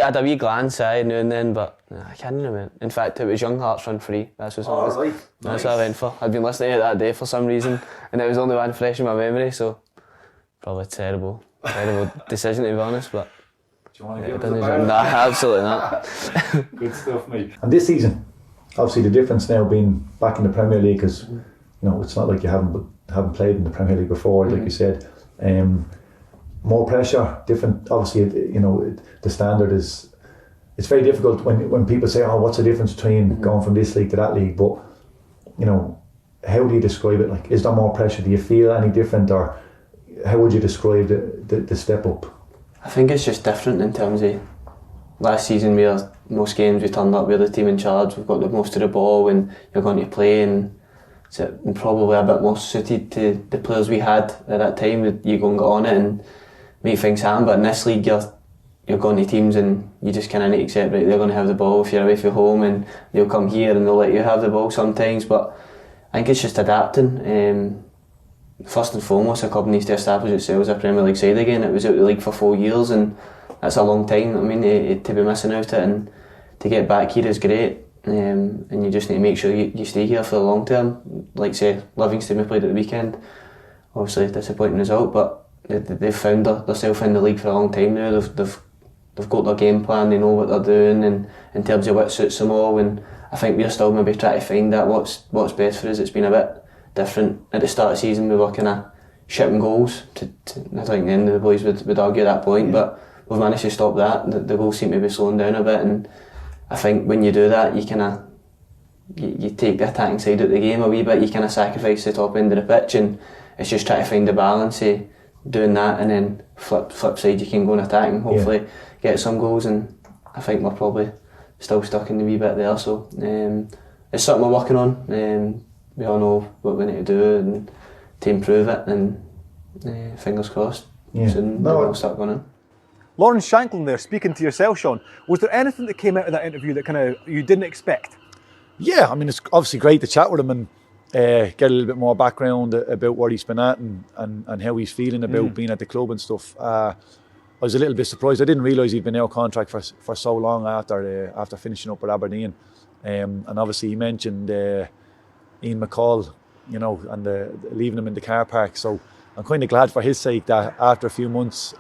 had a wee glance now and then, but I can't even remember. In fact, it was Young Hearts Run Free. That's what it was. Right. That's what I went for. I'd been listening to it that day for some reason, and it was the only one fresh in my memory, so... Probably a terrible decision, to be honest, but... Do you want to give us a bar? No, absolutely not. Good stuff, mate. And this season, obviously the difference now being back in the Premier League, because you know, it's not like you haven't played in the Premier League before, like you said. More pressure, different. Obviously, you know, the standard is. It's very difficult when people say, "Oh, what's the difference between going from this league to that league?" But you know, how do you describe it? Like, is there more pressure? Do you feel any different, or how would you describe the step up? I think it's just different in terms of last season, where most games we turned up, we're the team in charge, we've got the most of the ball, and you're going to play, and it's probably a bit more suited to the players we had at that time. You go and get on it and make things happen. But in this league, you're going to teams and you just kind of need to accept, right, they're going to have the ball if you're away from home, and they'll come here and they'll let you have the ball sometimes. But I think it's just adapting. First and foremost, a club needs to establish itself as a Premier League side again. It was out of the league for 4 years, and that's a long time. I mean, to be missing out it, and to get back here is great. And you just need to make sure you stay here for the long term. Like say Livingston, we played at the weekend, obviously a disappointing result, but they've found themselves in the league for a long time now. They've got their game plan, they know what they're doing, and in terms of what suits them all. And I think we're still maybe trying to find that what's best for us. It's been a bit different at the start of the season. We were kind of shipping goals to I think the end of the boys would argue at that point, but we've managed to stop that. The goals seem to be slowing down a bit, and I think when you do that, you kind of you take the attacking side of the game a wee bit. You kind of sacrifice the top end of the pitch, and it's just trying to find the balance of doing that, and then flip side you can go and attack and hopefully get some goals, and I think we're probably still stuck in the wee bit there, so it's something we're working on. We all know what we need to do and to improve it, and fingers crossed soon we'll start going in. Lawrence Shanklin there, speaking to yourself, Sean. Was there anything that came out of that interview that kind of you didn't expect? Yeah, I mean, it's obviously great to chat with him and get a little bit more background about where he's been at and how he's feeling about being at the club and stuff. I was a little bit surprised. I didn't realise he'd been out of contract for so long after finishing up at Aberdeen. And obviously he mentioned Ian McCall, you know, and leaving him in the car park. So I'm kind of glad for his sake that after a few months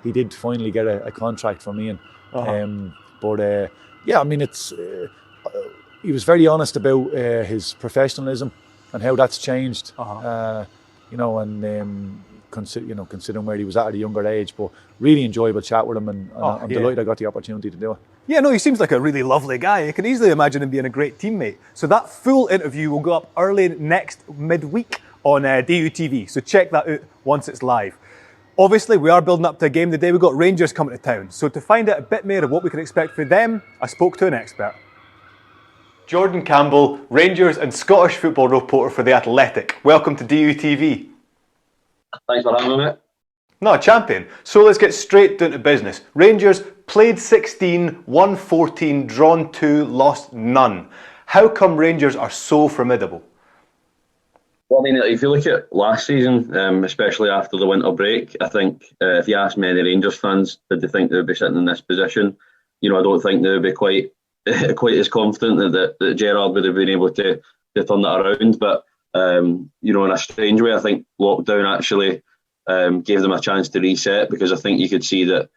he did finally get a contract from Ian. Yeah, I mean, it's he was very honest about his professionalism and how that's changed. You know, and considering where he was at a younger age, but really enjoyable chat with him, and I'm delighted I got the opportunity to do it. Yeah, no, he seems like a really lovely guy. I can easily imagine him being a great teammate. So that full interview will go up early next midweek on DUTV. So check that out once it's live. Obviously, we are building up to a game today. We've got Rangers coming to town. So to find out a bit more of what we can expect for them, I spoke to an expert. Jordan Campbell, Rangers and Scottish football reporter for The Athletic. Welcome to DUTV. Thanks for having me. No, champion. So let's get straight down to business. Rangers played 16, won 14, drawn 2, lost none. How come Rangers are so formidable? Well, I mean, if you look at last season, especially after the winter break, I think if you ask many Rangers fans, did they think they would be sitting in this position? You know, I don't think they would be quite as confident that Gerrard would have been able to turn that around. But, you know, in a strange way, I think lockdown actually gave them a chance to reset, because I think you could see that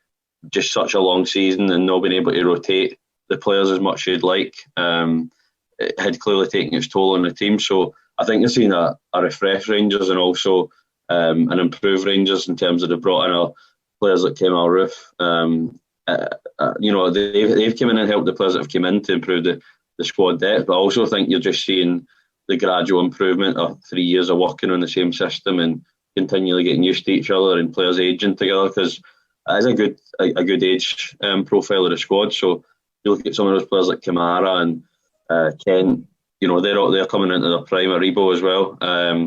just such a long season and not being able to rotate the players as much as you'd like it had clearly taken its toll on the team. So I think you're seeing a refreshed Rangers, and also an improved Rangers in terms of they brought in players like Kemal Roof. You know, they've come in and helped the players that have come in to improve the squad depth. But I also think you're just seeing the gradual improvement of 3 years of working on the same system and continually getting used to each other and players aging together, because it is a good age profile of the squad. So you look at some of those players like Kamara and Kent, you know, they're coming into their prime, Aribo as well.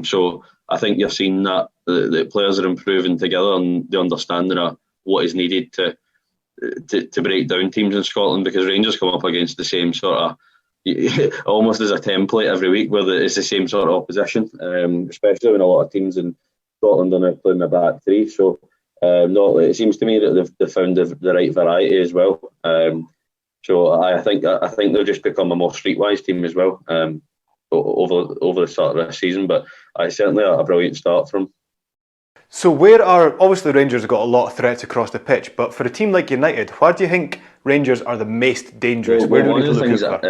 So I think you're seeing that the players are improving together, and the understanding of what is needed to break down teams in Scotland, because Rangers come up against the same sort of almost as a template every week, where it's the same sort of opposition, especially when a lot of teams in Scotland are now playing the back three. So it seems to me that they've found the right variety as well. So I think they'll just become a more streetwise team as well over the start of this season. But I certainly a brilliant start from. So obviously Rangers have got a lot of threats across the pitch, but for a team like United, where do you think Rangers are the most dangerous? Well, one of the things that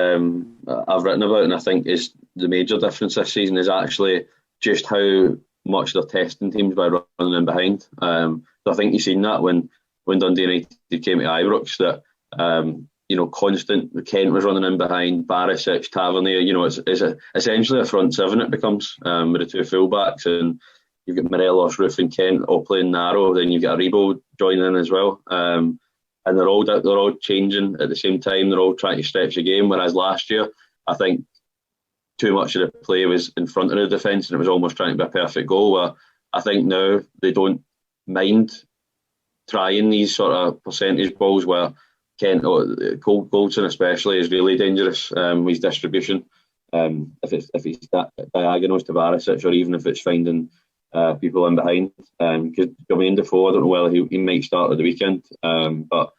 I've written about, and I think is the major difference this season, is actually just how much they're testing teams by running in behind. So I think you've seen that when Dundee United came to Ibrox, that you know, constant. Kent was running in behind, Barisic, Tavernier. You know, it's essentially a front seven it becomes with the two fullbacks, and you've got Morelos, Roof and Kent all playing narrow. Then you've got Aribo joining in as well. And they're all changing at the same time. They're all trying to stretch the game. Whereas last year, I think too much of the play was in front of the defence, and it was almost trying to be a perfect goal. Where I think now they don't mind trying these sort of percentage balls where Kent, Goldson especially, is really dangerous with his distribution. If he's diagonals to Barisic, or even if it's finding people in behind. Because Jermaine Defoe, I don't know whether he might start at the weekend, but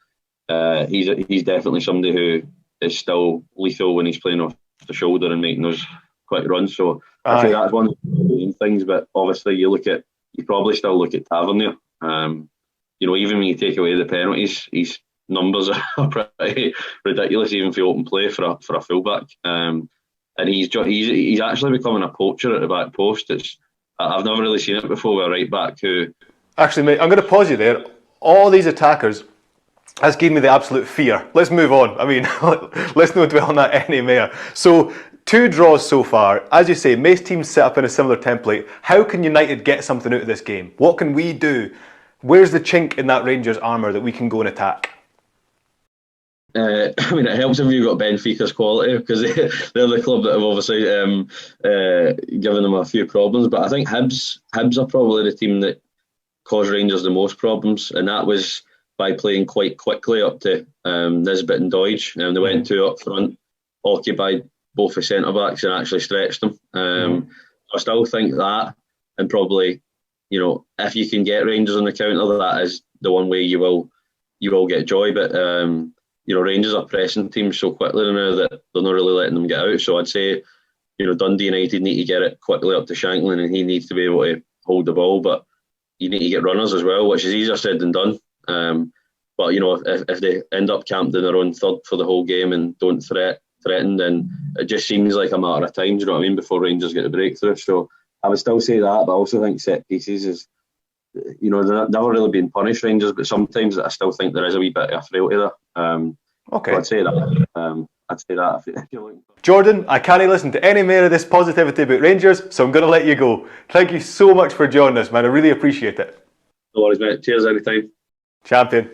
he's definitely somebody who is still lethal when he's playing off the shoulder and making those quick runs. So I think that's one of the main things. But obviously, you probably still look at Tavernier. You know, even when you take away the penalties, his numbers are pretty ridiculous, even for open play for a fullback. And he's actually becoming a poacher at the back post. I've never really seen it before with a right back who. Actually, mate, I'm going to pause you there. All these attackers has given me the absolute fear. Let's move on. I mean, let's not dwell on that any more. So, 2 draws so far. As you say, most teams set up in a similar template. How can United get something out of this game? What can we do? Where's the chink in that Rangers armour that we can go and attack? I mean, it helps if you've got Benfica's quality, because they're the club that have obviously given them a few problems. But I think Hibs are probably the team that caused Rangers the most problems, and that was by playing quite quickly up to Nisbet and Doidge. They went 2 up front, occupied both the centre-backs and actually stretched them. I still think that, and probably, you know, if you can get Rangers on the counter, that is the one way you will get joy. But you know, Rangers are pressing teams so quickly now that they're not really letting them get out. So I'd say, you know, Dundee United need to get it quickly up to Shankland, and he needs to be able to hold the ball. But you need to get runners as well, which is easier said than done. But you know, if they end up camped in their own third for the whole game and don't threaten, then it just seems like a matter of time. Do you know what I mean? Before Rangers get the breakthrough. So I would still say that, but I also think set pieces is, you know, they're never really been punished, Rangers, but sometimes I still think there is a wee bit of frailty there. Okay. So I'd say that. I'd say that if you're looking. Jordan, I can't listen to any more of this positivity about Rangers, so I'm going to let you go. Thank you so much for joining us, man. I really appreciate it. No worries, mate. Cheers every time. Champion.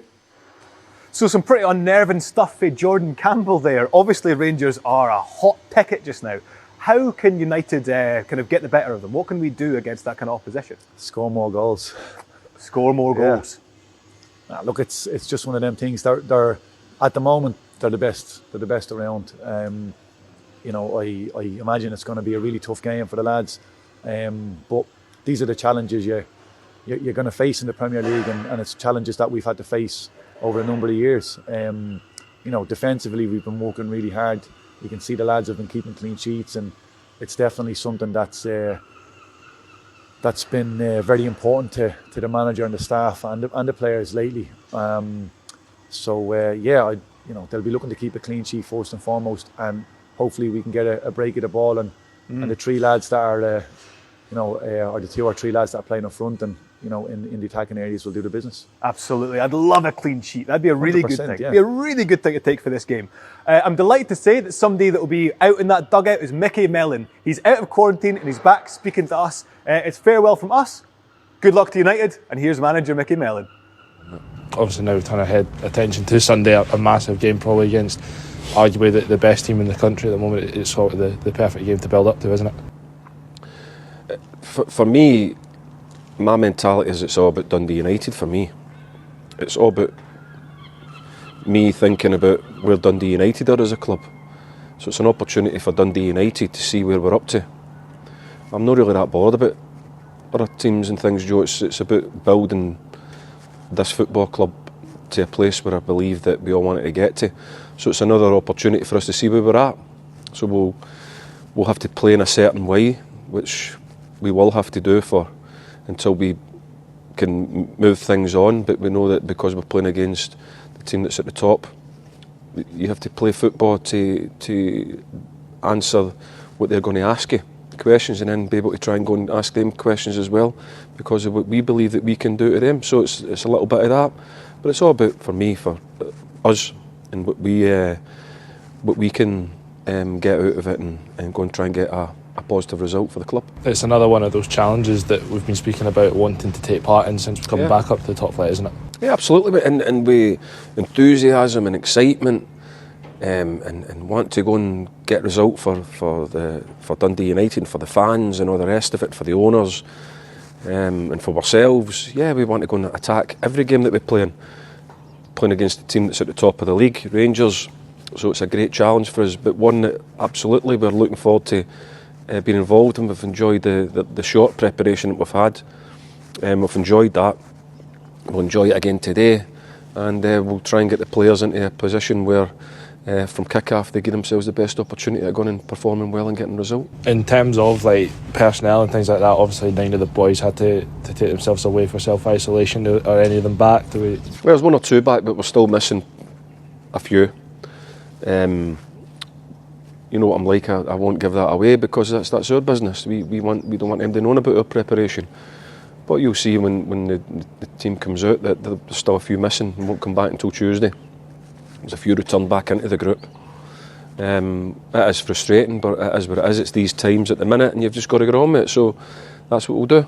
So some pretty unnerving stuff for Jordan Campbell there. Obviously Rangers are a hot ticket just now. How can United kind of get the better of them? What can we do against that kind of opposition? Score more goals. Score more goals. Look, it's just one of them things. They're at the moment they're the best. They're the best around. You know, I imagine it's going to be a really tough game for the lads. But these are the challenges you're going to face in the Premier League, and it's challenges that we've had to face over a number of years. You know, defensively we've been working really hard. You can see the lads have been keeping clean sheets, and it's definitely something that's been very important to the manager and the staff and the players lately. You know, they'll be looking to keep a clean sheet first and foremost, and hopefully we can get a break of the ball, and the 3 lads that are, or the 2 or 3 lads that are playing up front and, you know, in the attacking areas will do the business. Absolutely. I'd love a clean sheet. That'd be a really good thing. Yeah. It'd be a really good thing to take for this game. I'm delighted to say that somebody that will be out in that dugout is Mickey Mellon. He's out of quarantine and he's back speaking to us. It's farewell from us. Good luck to United. And here's manager Mickey Mellon. Obviously now trying to head attention to Sunday, a massive game probably against arguably the best team in the country at the moment. It's sort of the perfect game to build up to, isn't it? For me, my mentality is it's all about Dundee United for me. It's all about me thinking about where Dundee United are as a club. So it's an opportunity for Dundee United to see where we're up to. I'm not really that bothered about other teams and things, Joe. It's about building this football club to a place where I believe that we all want it to get to. So it's another opportunity for us to see where we're at. So we'll have to play in a certain way, which we will have to do until we can move things on. But we know that because we're playing against the team that's at the top, you have to play football to answer what they're going to ask you, the questions, and then be able to try and go and ask them questions as well, because of what we believe that we can do to them. So it's a little bit of that, but it's all about, for me, for us, and what we can get out of it, and go and try and get a positive result for the club. It's another one of those challenges that we've been speaking about wanting to take part in since we've come back up to the top flight, isn't it? Yeah, absolutely, and we enthusiasm and excitement, and want to go and get result for Dundee United, and for the fans and all the rest of it, for the owners, and for ourselves. Yeah, we want to go and attack every game that we play in, playing against the team that's at the top of the league, Rangers. So it's a great challenge for us, but one that absolutely we're looking forward to being involved in. We've enjoyed the short preparation that we've had. We've enjoyed that. We'll enjoy it again today, and we'll try and get the players into a position where from kick-off they give themselves the best opportunity of going and performing well and getting a result. In terms of like personnel and things like that, obviously 9 of the boys had to take themselves away for self-isolation. Are any of them back? Well, there's 1 or 2 back, but we're still missing a few. You know what I'm like, I won't give that away, because that's our business. We don't want anybody knowing about our preparation. But you'll see when the team comes out that there's still a few missing and won't come back until Tuesday. There's a few returned back into the group. It is frustrating, but it is what it is. It's these times at the minute, and you've just got to get on with it. So that's what we'll do.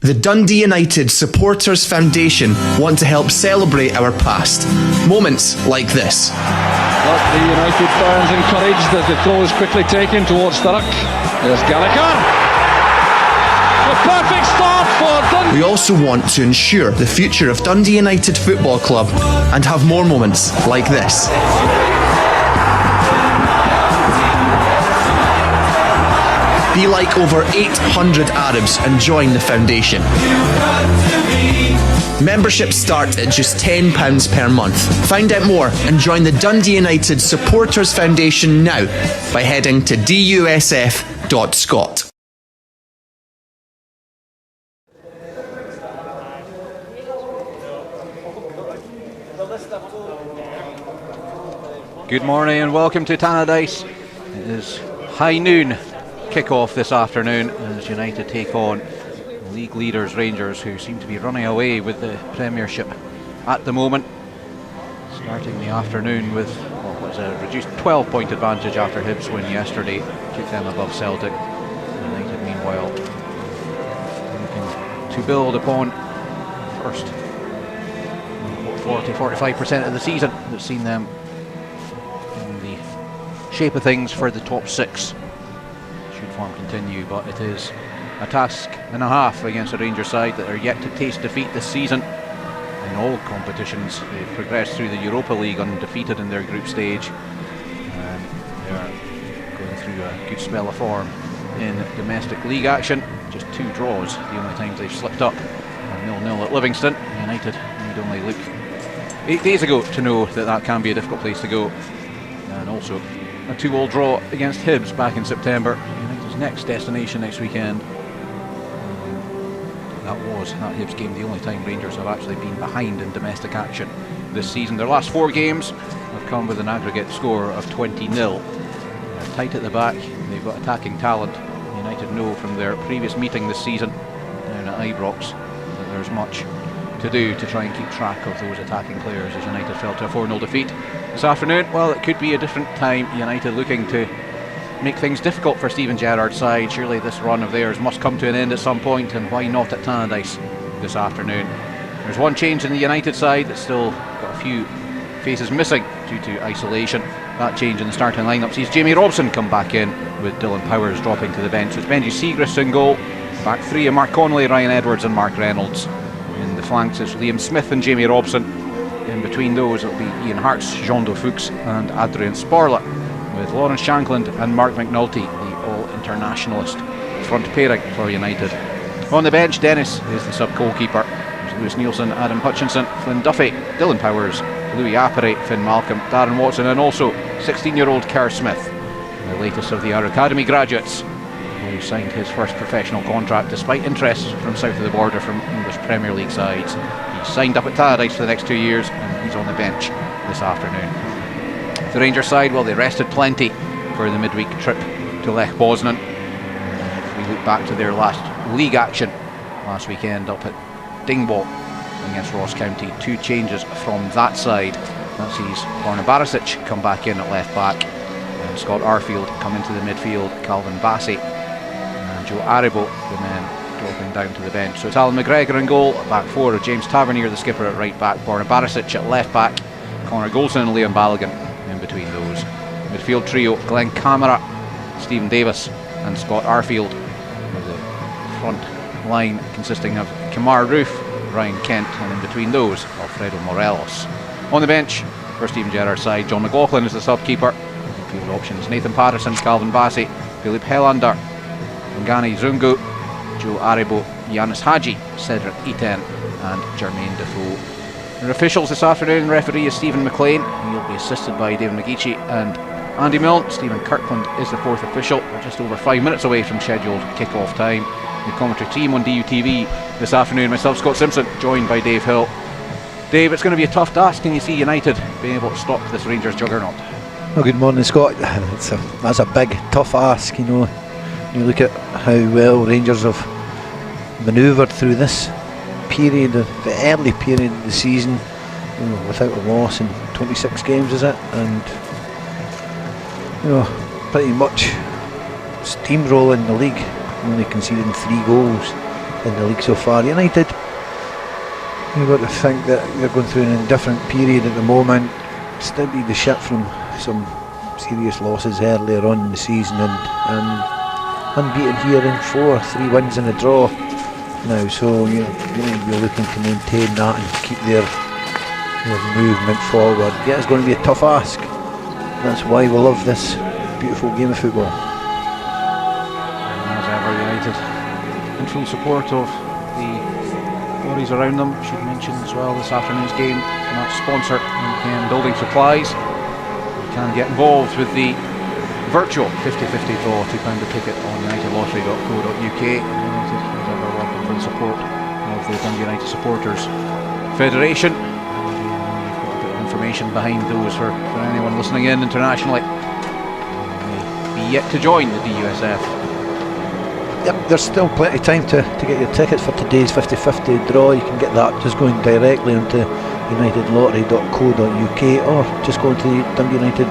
The Dundee United Supporters Foundation want to help celebrate our past. Moments like this. But the United fans encouraged as the throw is quickly taken towards Sturrock. There's Gallagher. A perfect start for Dundee. We also want to ensure the future of Dundee United Football Club and have more moments like this. Be like over 800 Arabs and join the foundation. Memberships start at just £10 per month. Find out more and join the Dundee United Supporters Foundation now by heading to dusf.scot. Good morning and welcome to Tannadice. It is high noon kick-off this afternoon as United take on league leaders Rangers, who seem to be running away with the Premiership at the moment. Starting the afternoon with what was a reduced 12-point advantage after Hibs win yesterday, took them above Celtic. United meanwhile looking to build upon first 40-45% of the season that's seen them in the shape of things for the top six. Should form continue, but it is a task and a half against a Rangers side that are yet to taste defeat this season. In all competitions, they've progressed through the Europa League undefeated in their group stage. They are going through a good spell of form in domestic league action. Just 2 draws, the only times they've slipped up. 0-0 at Livingston. United need only look 8 days ago to know that that can be a difficult place to go. And also a 2-2 draw against Hibs back in September. United's next destination next weekend. That Hibs game the only time Rangers have actually been behind in domestic action this season. Their last 4 games have come with an aggregate score of 20-0. They're tight at the back, they've got attacking talent. United know from their previous meeting this season down at Ibrox that there's much to do to try and keep track of those attacking players as United fell to a 4-0 defeat this afternoon. Well, it could be a different time. United looking to make things difficult for Steven Gerrard's side. Surely this run of theirs must come to an end at some point, and why not at Tannadice this afternoon? There's one change in the United side that's still got a few faces missing due to isolation. That change in the starting lineup sees Jamie Robson come back in, with Dylan Powers dropping to the bench. It's Benji Siegrist in goal. Back 3 are Mark Connolly, Ryan Edwards and Mark Reynolds. In the flanks it's Liam Smith and Jamie Robson. In between those it'll be Ian Hartz, Jean Fuchs and Adrian Sporla, with Lawrence Shankland and Mark McNulty, the all-internationalist front pairing for United. On the bench, Dennis is the sub-goalkeeper. There's Lewis Nielsen, Adam Hutchinson, Flynn Duffy, Dylan Powers, Louis Appere, Finn Malcolm, Darren Watson and also 16-year-old Kerr Smith, the latest of the Our Academy graduates, who signed his first professional contract despite interest from south of the border from English Premier League sides. He's signed up at Tannadice for the next 2 years and he's on the bench this afternoon. The Rangers side, well, they rested plenty for the midweek trip to Lech Poznan. If we look back to their last league action last weekend up at Dingwall against Ross County, 2 changes from that side. That sees Borna Barisic come back in at left back and Scott Arfield come into the midfield, Calvin Bassey and Joe Aribo, the men dropping down to the bench. So it's Alan McGregor in goal, at back 4 James Tavernier the skipper at right back, Borna Barisic at left back, Connor Golson and Liam Balogun in between those. Midfield trio, Glenn Camara, Stephen Davis and Scott Arfield, with the front line consisting of Kamar Roof, Ryan Kent, and in between those Alfredo Morelos. On the bench for Steven Gerrard's side, John McLaughlin is the sub-keeper. Midfield options Nathan Patterson, Calvin Bassey, Philip Helander, Ngani Zungu, Joe Aribo, Yanis Hadji, Cedric Eten and Jermaine Defoe. Our officials this afternoon, referee is Stephen McLean. He'll be assisted by David McGeechee and Andy Milne. Stephen Kirkland is the 4th official. We're just over 5 minutes away from scheduled kick-off time. The commentary team on DUTV this afternoon, myself, Scott Simpson, joined by Dave Hill. Dave, it's going to be a tough task. Can you see United being able to stop this Rangers juggernaut? Well, good morning, Scott. That's a big, tough ask, you know. You look at how well Rangers have manoeuvred through this period, the early period of the season, without a loss in 26 games, is it? And pretty much steamrolling the league, only conceding 3 goals in the league so far. United, you've got to think that they're going through an indifferent period at the moment, steadied the ship from some serious losses earlier on in the season, and unbeaten here in 4, 3 wins and a draw now, so you're looking to maintain that and keep their movement forward. Yeah, it's going to be a tough ask. That's why we love this beautiful game of football. As ever, United in full support of the bodies around them. Should mention as well this afternoon's game from our sponsor, MKM Building Supplies. You can get involved with the virtual 50-50 draw, £2 a ticket on unitedlottery.co.uk. United, as ever, welcome for the support of the Dundee United Supporters Federation. We've got a bit of information behind those for anyone listening in internationally. Be yet to join the DUSF. Yep, there's still plenty of time to get your tickets for today's 50-50 draw. You can get that just going directly onto unitedlottery.co.uk, or just go to the Dundee United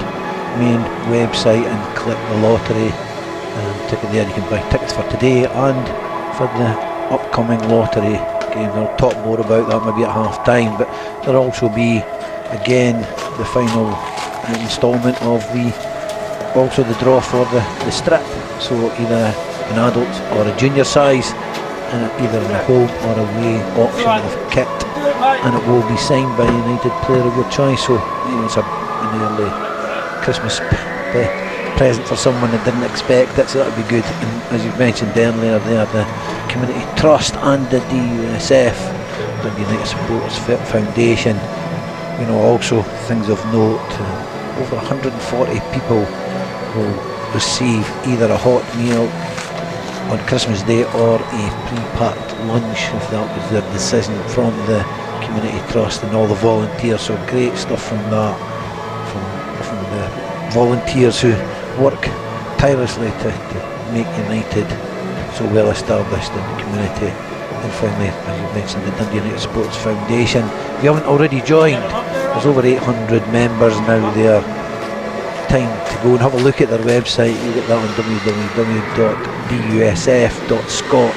main website and click the lottery ticket there. You can buy tickets for today and for the upcoming lottery game. I'll talk more about that maybe at half time, but there'll also be again the final instalment of the draw for the strip, so either an adult or a junior size, either in a home or away auction of kit, and it will be signed by a United player of your choice, so it's an early Christmas present for someone that didn't expect it, so that would be good. And as you mentioned earlier there, the Community Trust and the DUSF, the United Supporters Foundation, also things of note, over 140 people will receive either a hot meal on Christmas Day or a pre-packed lunch, if that was their decision, from the Community Trust and all the volunteers. So great stuff from that, from the volunteers who work tirelessly to make United so well established in the community. And finally, as you mentioned, the Dundee United Sports Foundation. If you haven't already joined, there's over 800 members now there. Time to go and have a look at their website. You get that on www.dus.scot,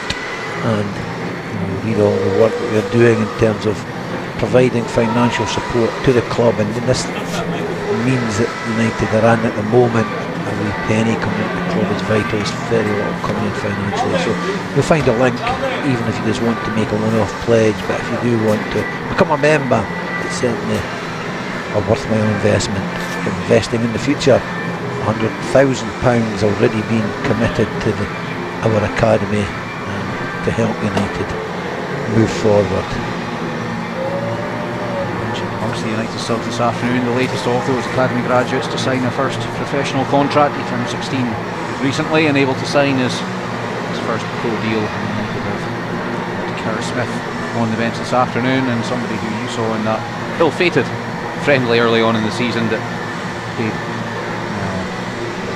and read all the work that they're doing in terms of providing financial support to the club. And this means that United are in at the moment, every penny coming into the club is vital. It's very little coming in financially, so you'll find a link even if you just want to make a one-off pledge. But if you do want to become a member, it's certainly a worthwhile investment. Investing in the future. £100,000 already been committed to our academy to help United move forward. Amongst the United subs this afternoon, the latest of those academy graduates to sign their first professional contract. He turned 16 recently and able to sign his first pro deal. United have Kerr Smith on the bench this afternoon, and somebody who you saw in that ill-fated friendly early on in the season that he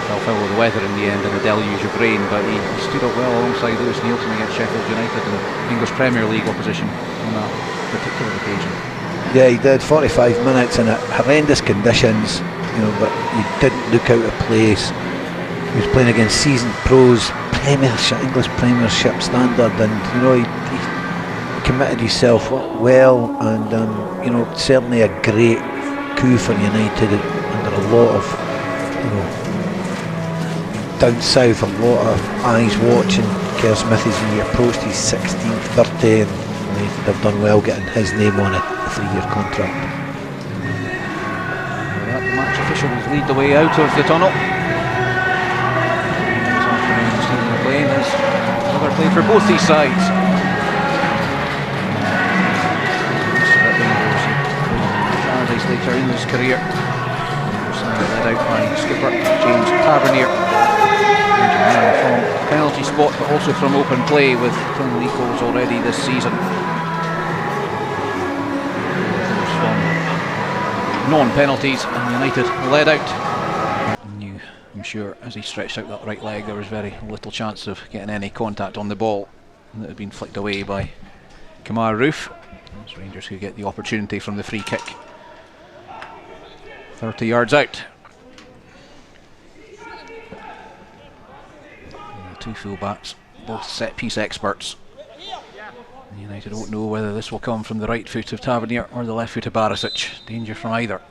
fell foul of the weather in the end and a deluge of rain, but he stood up well alongside Lewis Nielsen against Sheffield United in English Premier League opposition on that particular occasion. Yeah, he did 45 minutes in horrendous conditions, but he didn't look out of place. He was playing against seasoned pros, English Premiership standard, and he committed himself well, and certainly a great coup for United under a lot of down south, a lot of eyes watching Kerr Smith as he approached his 16th birthday, and United have done well getting his name on a 3-year contract. The match officials lead the way out of the tunnel. This afternoon, Stephen McLean has never played for both these sides. Later in his career, led out by skipper James Tavernier, from penalty spot but also from open play, with 10 league goals already this season. From non-penalties, and United led out. I'm sure as he stretched out that right leg there was very little chance of getting any contact on the ball that had been flicked away by Kamar Roof. It's Rangers who get the opportunity from the free kick. 30 yards out. And the two full-backs, both set-piece experts. United won't know whether this will come from the right foot of Tavernier or the left foot of Barisic. Danger from either.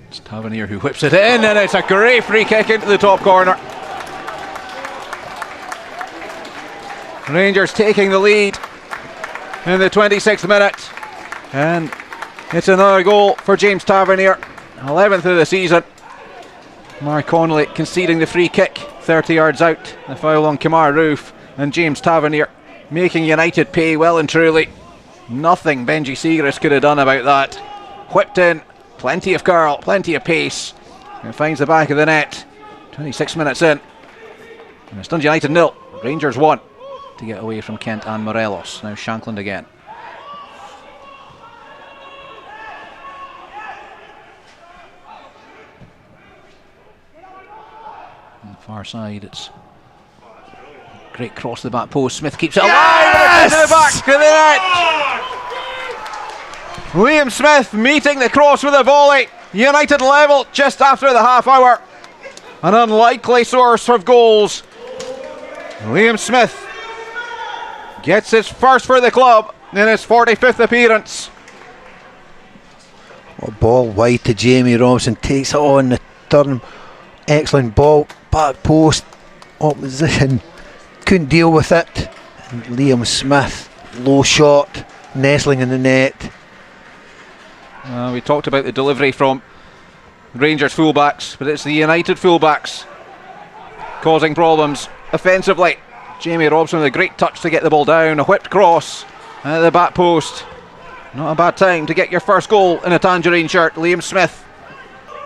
It's Tavernier who whips it in, and it's a great free kick into the top corner. Rangers taking the lead in the 26th minute, and it's another goal for James Tavernier, 11th of the season. Mark Connolly conceding the free kick 30 yards out, the foul on Kamar Roof, and James Tavernier making United pay well and truly. Nothing Benji Siegrist could have done about that. Whipped in, plenty of curl, plenty of pace, and finds the back of the net. 26 minutes in, and it's Dundee United 0, Rangers 1. To get away from Kent and Morelos. Now Shankland again. On the far side, it's great cross to the back post. Smith keeps it alive. Into the back of the net. Liam Smith meeting the cross with a volley. United level just after the half hour. An unlikely source of goals. Liam Smith gets his first for the club in his 45th appearance. A ball wide to Jamie Robinson, takes it on the turn. Excellent ball, back post, opposition couldn't deal with it. And Liam Smith, low shot, nestling in the net. We talked about the delivery from Rangers fullbacks, but it's the United fullbacks causing problems offensively. Jamie Robson with a great touch to get the ball down, a whipped cross at the back post. Not a bad time to get your first goal in a tangerine shirt. Liam Smith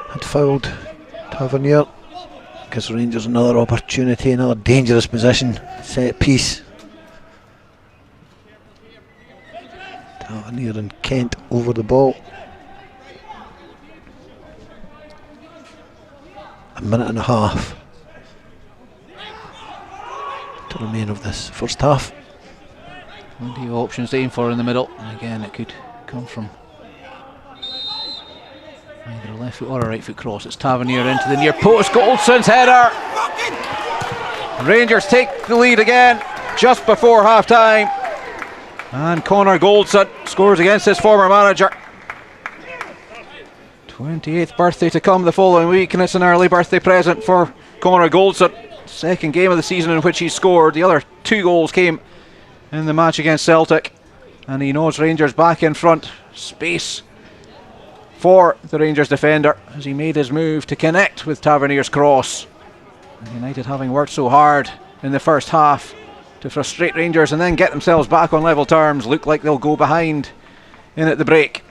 had fouled Tavernier. Gives Rangers another opportunity, another dangerous position, set piece. Tavernier and Kent over the ball. A minute and a half to remain of this first half. Plenty of options to aim for in the middle, and again it could come from either a left foot or a right foot cross. It's Tavernier into the near post. Goldson's header. Rangers take the lead again just before half time, and Connor Goldson scores against his former manager. 28th birthday to come the following week, and it's an early birthday present for Connor Goldson. Second game of the season in which he scored. The other two goals came in the match against Celtic, and he knows Rangers back in front. Space for the Rangers defender as he made his move to connect with Tavernier's cross. United, having worked so hard in the first half to frustrate Rangers and then get themselves back on level terms, look like they'll go behind in at the break.